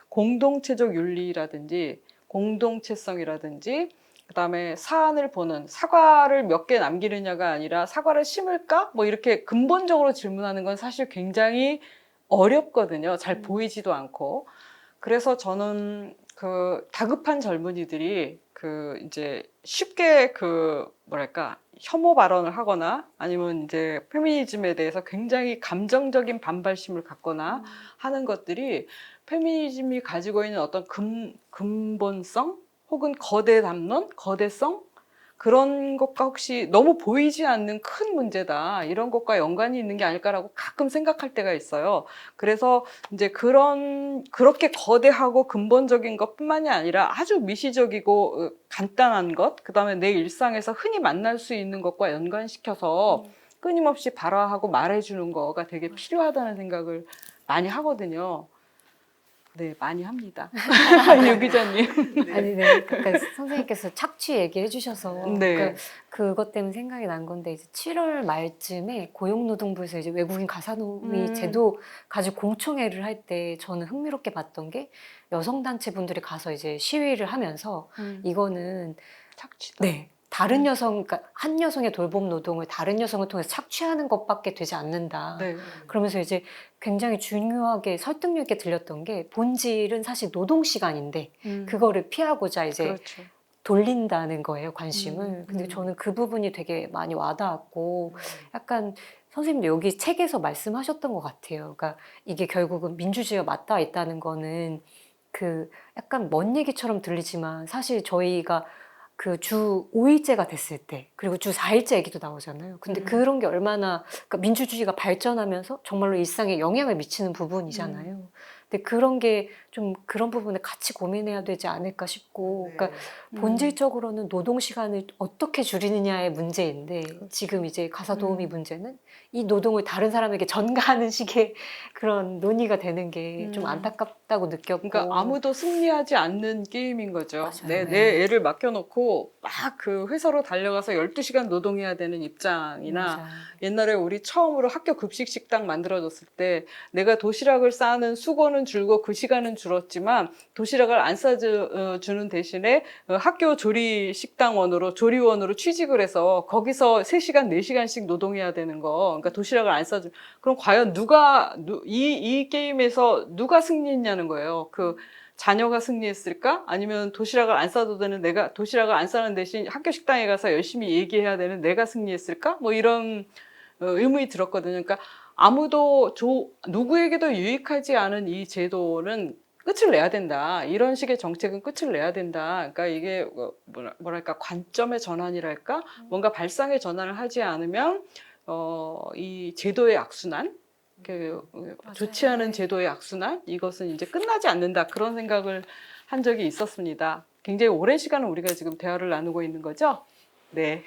공동체적 윤리라든지 공동체성이라든지 그다음에 사안을 보는 사과를 몇 개 남기느냐가 아니라 사과를 심을까? 뭐 이렇게 근본적으로 질문하는 건 사실 굉장히 어렵거든요. 잘 보이지도 않고. 그래서 저는 그 다급한 젊은이들이 그 이제 쉽게 그 뭐랄까 혐오 발언을 하거나 아니면 이제 페미니즘에 대해서 굉장히 감정적인 반발심을 갖거나 하는 것들이 페미니즘이 가지고 있는 어떤 근본성 혹은 거대 담론, 거대성 그런 것과 혹시 너무 보이지 않는 큰 문제다 이런 것과 연관이 있는 게 아닐까라고 가끔 생각할 때가 있어요. 그래서 이제 그렇게 거대하고 근본적인 것뿐만이 아니라 아주 미시적이고 간단한 것, 그다음에 내 일상에서 흔히 만날 수 있는 것과 연관시켜서 끊임없이 발화하고 말해주는 거가 되게 필요하다는 생각을 많이 하거든요. 네, 많이 합니다. 유 기자님. 아니, 네. 그러니까 선생님께서 착취 얘기해 주셔서 네. 그러니까 그것 때문에 생각이 난 건데 이제 7월 말쯤에 고용노동부에서 이제 외국인 가사노미 제도 가지고 공청회를 할 때 저는 흥미롭게 봤던 게 여성 단체 분들이 가서 이제 시위를 하면서 이거는 착취다. 네. 다른 여성, 그러니까 한 여성의 돌봄 노동을 다른 여성을 통해서 착취하는 것밖에 되지 않는다. 네. 그러면서 이제 굉장히 중요하게 설득력 있게 들렸던 게 본질은 사실 노동 시간인데 그거를 피하고자 이제 그렇죠. 돌린다는 거예요, 관심을. 근데 음. 저는 그 부분이 되게 많이 와닿았고 약간 선생님도 여기 책에서 말씀하셨던 것 같아요. 그러니까 이게 결국은 민주주의와 맞닿아 있다는 거는 그 약간 먼 얘기처럼 들리지만 사실 저희가 그 주 5일제가 됐을 때 그리고 주 4일제 얘기도 나오잖아요. 근데 그런 게 얼마나 그러니까 민주주의가 발전하면서 정말로 일상에 영향을 미치는 부분이잖아요. 근데 그런 게 좀 그런 부분에 같이 고민해야 되지 않을까 싶고, 네. 그러니까 본질적으로는 노동 시간을 어떻게 줄이느냐의 문제인데 지금 이제 가사 도우미 문제는 이 노동을 다른 사람에게 전가하는 식의 그런 논의가 되는 게 좀 안타깝다고 느꼈고. 그러니까 아무도 승리하지 않는 게임인 거죠. 맞아요. 내 애를 맡겨놓고 막 그 회사로 달려가서 12시간 노동해야 되는 입장이나 맞아요. 옛날에 우리 처음으로 학교 급식 식당 만들어졌을 때 내가 도시락을 싸는 수고는 줄고 그 시간은 줄었지만 도시락을 안 싸주는 대신에 학교 조리 식당원으로 조리원으로 취직을 해서 거기서 3시간, 4시간씩 노동해야 되는 거. 그러니까 도시락을 안 싸주. 그럼 과연 이 게임에서 누가 승리했냐는 거예요. 그 자녀가 승리했을까? 아니면 도시락을 안 싸도 되는 내가 도시락을 안 싸는 대신 학교 식당에 가서 열심히 얘기해야 되는 내가 승리했을까? 뭐 이런 의문이 들었거든요. 그러니까 아무도 누구에게도 유익하지 않은 이 제도는 끝을 내야 된다. 이런 식의 정책은 끝을 내야 된다. 그러니까 이게 뭐랄까 관점의 전환이랄까? 뭔가 발상의 전환을 하지 않으면 이 제도의 악순환, 좋지 않은 제도의 악순환, 이것은 이제 끝나지 않는다. 그런 생각을 한 적이 있었습니다. 굉장히 오랜 시간을 우리가 지금 대화를 나누고 있는 거죠. 네.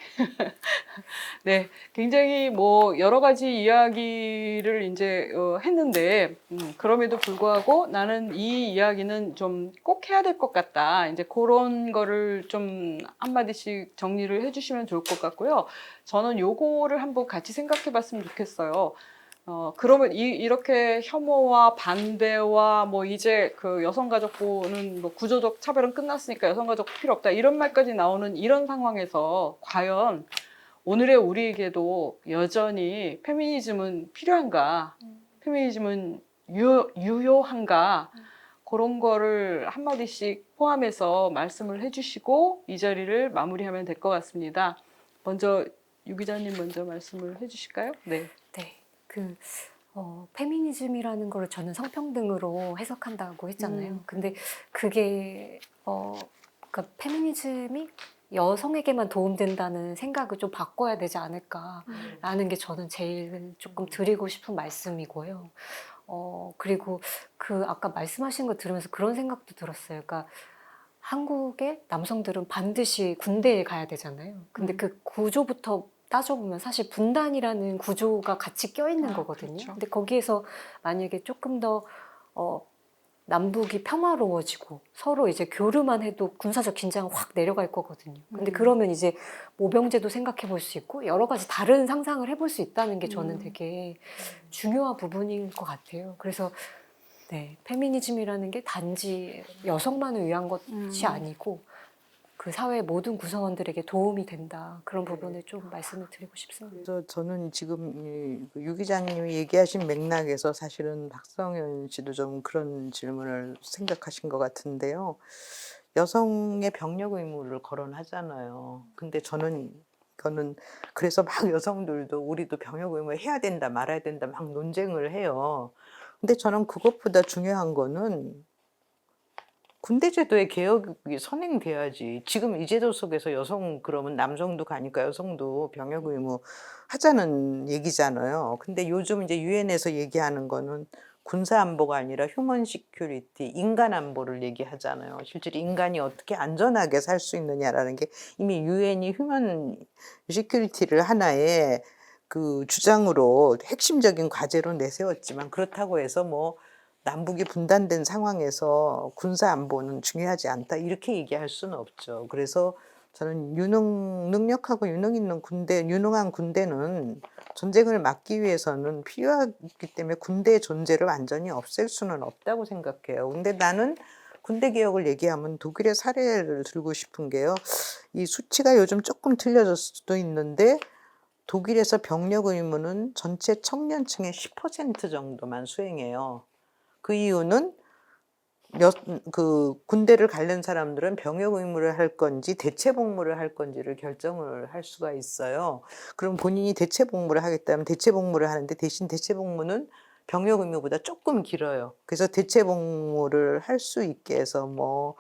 네, 굉장히 뭐 여러 가지 이야기를 이제 했는데 그럼에도 불구하고 나는 이 이야기는 좀 꼭 해야 될 것 같다. 이제 그런 거를 좀 한마디씩 정리를 해주시면 좋을 것 같고요. 저는 요거를 한번 같이 생각해봤으면 좋겠어요. 그러면 이렇게 혐오와 반대와 뭐 이제 그 여성가족부는 뭐 구조적 차별은 끝났으니까 여성가족부 필요 없다. 이런 말까지 나오는 이런 상황에서 과연 오늘의 우리에게도 여전히 페미니즘은 필요한가? 페미니즘은 유효한가? 그런 거를 한마디씩 포함해서 말씀을 해주시고 이 자리를 마무리하면 될 것 같습니다. 먼저 유 기자님 먼저 말씀을 해주실까요? 네. 네. 페미니즘이라는 걸 저는 성평등으로 해석한다고 했잖아요. 근데 그게, 그러니까 페미니즘이 여성에게만 도움된다는 생각을 좀 바꿔야 되지 않을까라는 게 저는 제일 조금 드리고 싶은 말씀이고요. 그리고 아까 말씀하신 거 들으면서 그런 생각도 들었어요. 그러니까 한국의 남성들은 반드시 군대에 가야 되잖아요. 근데 그 구조부터 따져보면 사실 분단이라는 구조가 같이 껴있는 거거든요. 그렇죠. 근데 거기에서 만약에 조금 더 남북이 평화로워지고 서로 이제 교류만 해도 군사적 긴장은 확 내려갈 거거든요. 근데 그러면 이제 모병제도 생각해 볼 수 있고 여러 가지 다른 상상을 해볼 수 있다는 게 저는 되게 중요한 부분인 것 같아요. 그래서 네, 페미니즘이라는 게 단지 여성만을 위한 것이 아니고 그 사회 모든 구성원들에게 도움이 된다. 그런 부분을 좀 말씀을 드리고 싶습니다. 그래서 저는 지금 유 기자님이 얘기하신 맥락에서 사실은 박성현 씨도 좀 그런 질문을 생각하신 것 같은데요. 여성의 병력 의무를 거론하잖아요. 근데 저는 이거는 그래서 막 여성들도 우리도 병역 의무 해야 된다 말아야 된다 막 논쟁을 해요. 근데 저는 그것보다 중요한 거는 군대제도의 개혁이 선행돼야지. 지금 이 제도 속에서 여성 그러면 남성도 가니까 여성도 병역 의무 하자는 얘기잖아요. 근데 요즘 이제 유엔에서 얘기하는 거는 군사 안보가 아니라 휴먼 시큐리티, 인간 안보를 얘기하잖아요. 실제로 인간이 어떻게 안전하게 살 수 있느냐라는 게 이미 유엔이 휴먼 시큐리티를 하나의 그 주장으로 핵심적인 과제로 내세웠지만 그렇다고 해서 뭐 남북이 분단된 상황에서 군사 안보는 중요하지 않다 이렇게 얘기할 수는 없죠. 그래서 저는 능력하고 유능 있는 유능한 군대는 전쟁을 막기 위해서는 필요하기 때문에 군대의 존재를 완전히 없앨 수는 없다고 생각해요. 근데 나는 군대 개혁을 얘기하면 독일의 사례를 들고 싶은 게요. 이 수치가 요즘 조금 틀려질 수도 있는데 독일에서 병력 의무는 전체 청년층의 10% 정도만 수행해요. 그 이유는 군대를 가는 사람들은 병역 의무를 할 건지 대체 복무를 할 건지를 결정을 할 수가 있어요. 그럼 본인이 대체 복무를 하겠다면 대체 복무를 하는데 대신 대체 복무는 병역 의무보다 조금 길어요. 그래서 대체 복무를 할 수 있게 해서 뭐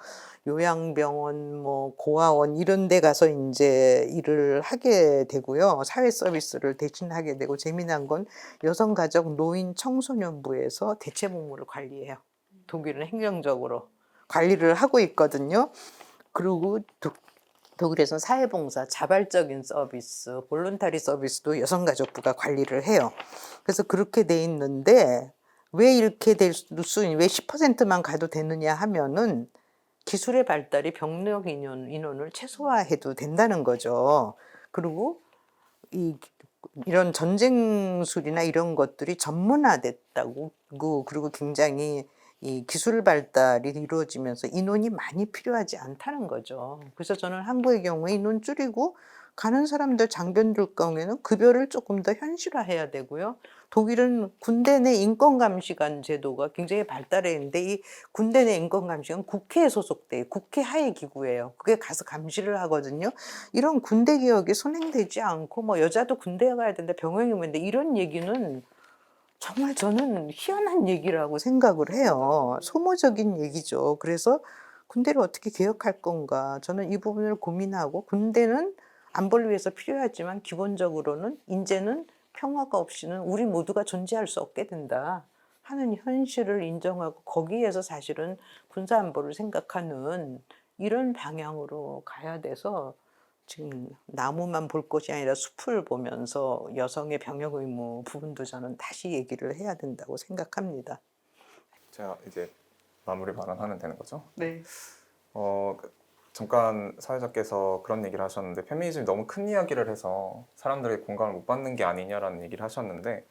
요양병원, 뭐 고아원 이런 데 가서 이제 일을 하게 되고요. 사회 서비스를 대신 하게 되고 재미난 건 여성가족 노인 청소년부에서 대체 복무를 관리해요. 독일은 행정적으로 관리를 하고 있거든요. 그리고 독일에서는 사회봉사, 자발적인 서비스, 볼런타리 서비스도 여성가족부가 관리를 해요. 그래서 그렇게 돼 있는데 왜 이렇게 될 수, 왜 10%만 가도 되느냐 하면은 기술의 발달이 병력 인원을 최소화해도 된다는 거죠. 그리고 이런 전쟁술이나 이런 것들이 전문화됐다고, 그리고 굉장히 이 기술 발달이 이루어지면서 인원이 많이 필요하지 않다는 거죠. 그래서 저는 한국의 경우에 인원 줄이고 가는 사람들 장병 들 경우에는 급여를 조금 더 현실화해야 되고요. 독일은 군대 내 인권감시관 제도가 굉장히 발달해 있는데 이 군대 내 인권감시관 국회에 소속돼 국회 하에 기구예요. 그게 가서 감시를 하거든요. 이런 군대 개혁이 선행되지 않고 뭐 여자도 군대에 가야 된다 병역이 문제 이런 얘기는 정말 저는 희한한 얘기라고 생각을 해요. 소모적인 얘기죠. 그래서 군대를 어떻게 개혁할 건가 저는 이 부분을 고민하고 군대는 안보를 위해서 필요하지만 기본적으로는 이제는 평화가 없이는 우리 모두가 존재할 수 없게 된다 하는 현실을 인정하고 거기에서 사실은 군사 안보를 생각하는 이런 방향으로 가야 돼서 지금 나무만 볼 것이 아니라 숲을 보면서 여성의 병역 의무 부분도 저는 다시 얘기를 해야 된다고 생각합니다. 제가 이제 마무리 발언하면 되는 거죠? 네. 잠깐 사회자께서 그런 얘기를 하셨는데 페미니즘이 너무 큰 이야기를 해서 사람들의 공감을 못 받는 게 아니냐라는 얘기를 하셨는데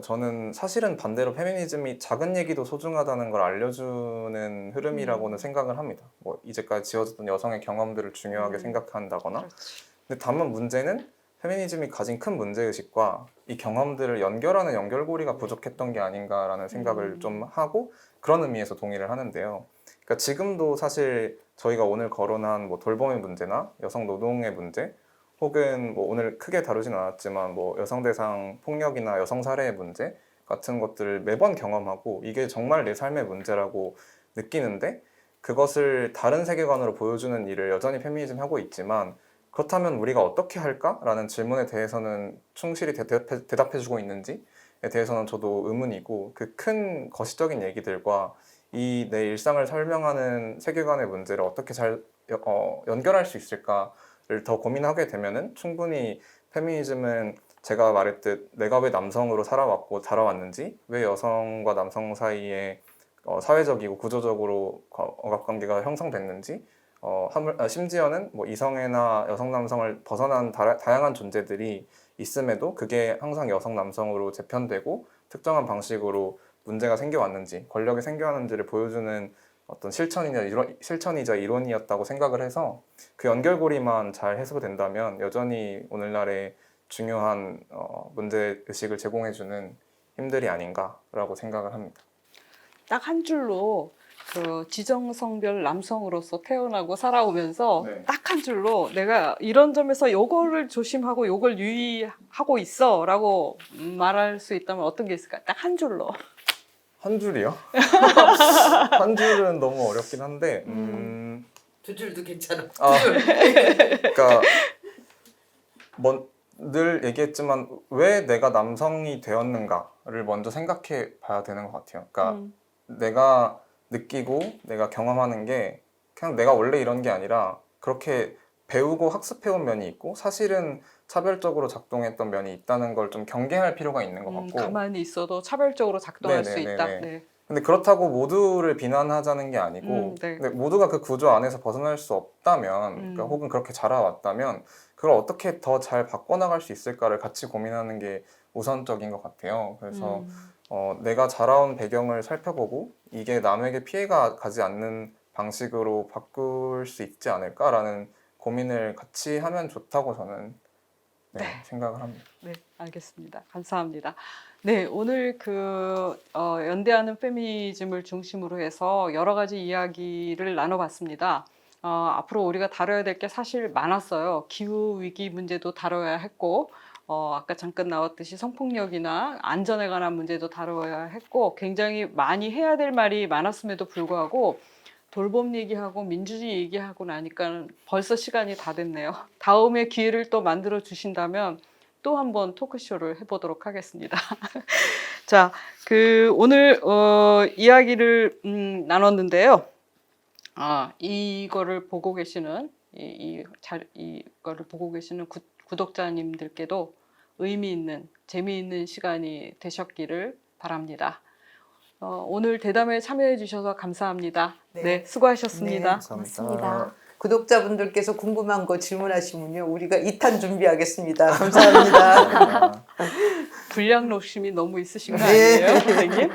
저는 사실은 반대로 페미니즘이 작은 얘기도 소중하다는 걸 알려주는 흐름이라고는 생각을 합니다. 뭐 이제까지 지어졌던 여성의 경험들을 중요하게 생각한다거나. 그렇지. 근데 다만 문제는 페미니즘이 가진 큰 문제의식과 이 경험들을 연결하는 연결고리가 부족했던 게 아닌가라는 생각을 좀 하고 그런 의미에서 동의를 하는데요. 그러니까 지금도 사실 저희가 오늘 거론한 뭐 돌봄의 문제나 여성 노동의 문제 혹은 뭐 오늘 크게 다루진 않았지만 뭐 여성 대상 폭력이나 여성 살해의 문제 같은 것들을 매번 경험하고 이게 정말 내 삶의 문제라고 느끼는데 그것을 다른 세계관으로 보여주는 일을 여전히 페미니즘 하고 있지만 그렇다면 우리가 어떻게 할까라는 질문에 대해서는 충실히 대답해주고 있는지에 대해서는 저도 의문이고 그 큰 거시적인 얘기들과 이 내 일상을 설명하는 세계관의 문제를 어떻게 잘 연결할 수 있을까를 더 고민하게 되면은 충분히 페미니즘은 제가 말했듯 내가 왜 남성으로 살아왔고 자라왔는지 왜 여성과 남성 사이에 사회적이고 구조적으로 억압관계가 형성됐는지 심지어는 뭐 이성애나 여성 남성을 벗어난 다양한 존재들이 있음에도 그게 항상 여성 남성으로 재편되고 특정한 방식으로 문제가 생겨왔는지 권력이 생겨왔는지를 보여주는 어떤 실천이자 이론이었다고 생각을 해서 그 연결고리만 잘 해소된다면 여전히 오늘날의 중요한 문제의식을 제공해주는 힘들이 아닌가라고 생각을 합니다. 딱 한 줄로 그 지정성별 남성으로서 태어나고 살아오면서 네. 딱 한 줄로 내가 이런 점에서 요거를 조심하고 요걸 유의하고 있어라고 말할 수 있다면 어떤 게 있을까? 딱 한 줄로. 한 줄이요? 한 줄은 너무 어렵긴 한데 두 줄도 괜찮아. 그러니까 늘 얘기했지만 왜 내가 남성이 되었는가를 먼저 생각해 봐야 되는 것 같아요. 그러니까 내가 느끼고 내가 경험하는 게 그냥 내가 원래 이런 게 아니라 그렇게 배우고 학습해온 면이 있고 사실은 차별적으로 작동했던 면이 있다는 걸 좀 경계할 필요가 있는 것 같고 가만히 있어도 차별적으로 작동할 수 있다. 네. 근데 그렇다고 모두를 비난하자는 게 아니고 네. 근데 모두가 그 구조 안에서 벗어날 수 없다면 그러니까 혹은 그렇게 자라왔다면 그걸 어떻게 더 잘 바꿔나갈 수 있을까를 같이 고민하는 게 우선적인 것 같아요. 그래서 내가 자라온 배경을 살펴보고 이게 남에게 피해가 가지 않는 방식으로 바꿀 수 있지 않을까라는 고민을 같이 하면 좋다고 저는 생각을 합니다. 네, 알겠습니다. 감사합니다. 네, 오늘 연대하는 페미니즘을 중심으로 해서 여러 가지 이야기를 나눠봤습니다. 앞으로 우리가 다뤄야 될 게 사실 많았어요. 기후 위기 문제도 다뤄야 했고, 아까 잠깐 나왔듯이 성폭력이나 안전에 관한 문제도 다뤄야 했고, 굉장히 많이 해야 될 말이 많았음에도 불구하고 돌봄 얘기하고 민주주의 얘기하고 나니까 벌써 시간이 다 됐네요. 다음에 기회를 또 만들어 주신다면 또 한번 토크쇼를 해보도록 하겠습니다. 자, 그 오늘 이야기를 나눴는데요. 이거를 보고 계시는 이거를 보고 계시는 구독자님들께도 의미 있는 재미있는 시간이 되셨기를 바랍니다. 오늘 대담에 참여해 주셔서 감사합니다. 네. 네, 수고하셨습니다. 네. 고맙습니다. 구독자분들께서 궁금한 거 질문하시면요. 우리가 2탄 준비하겠습니다. 감사합니다. 감사합니다. 분량 욕심이 너무 있으신 거 네. 아니에요, 선생님?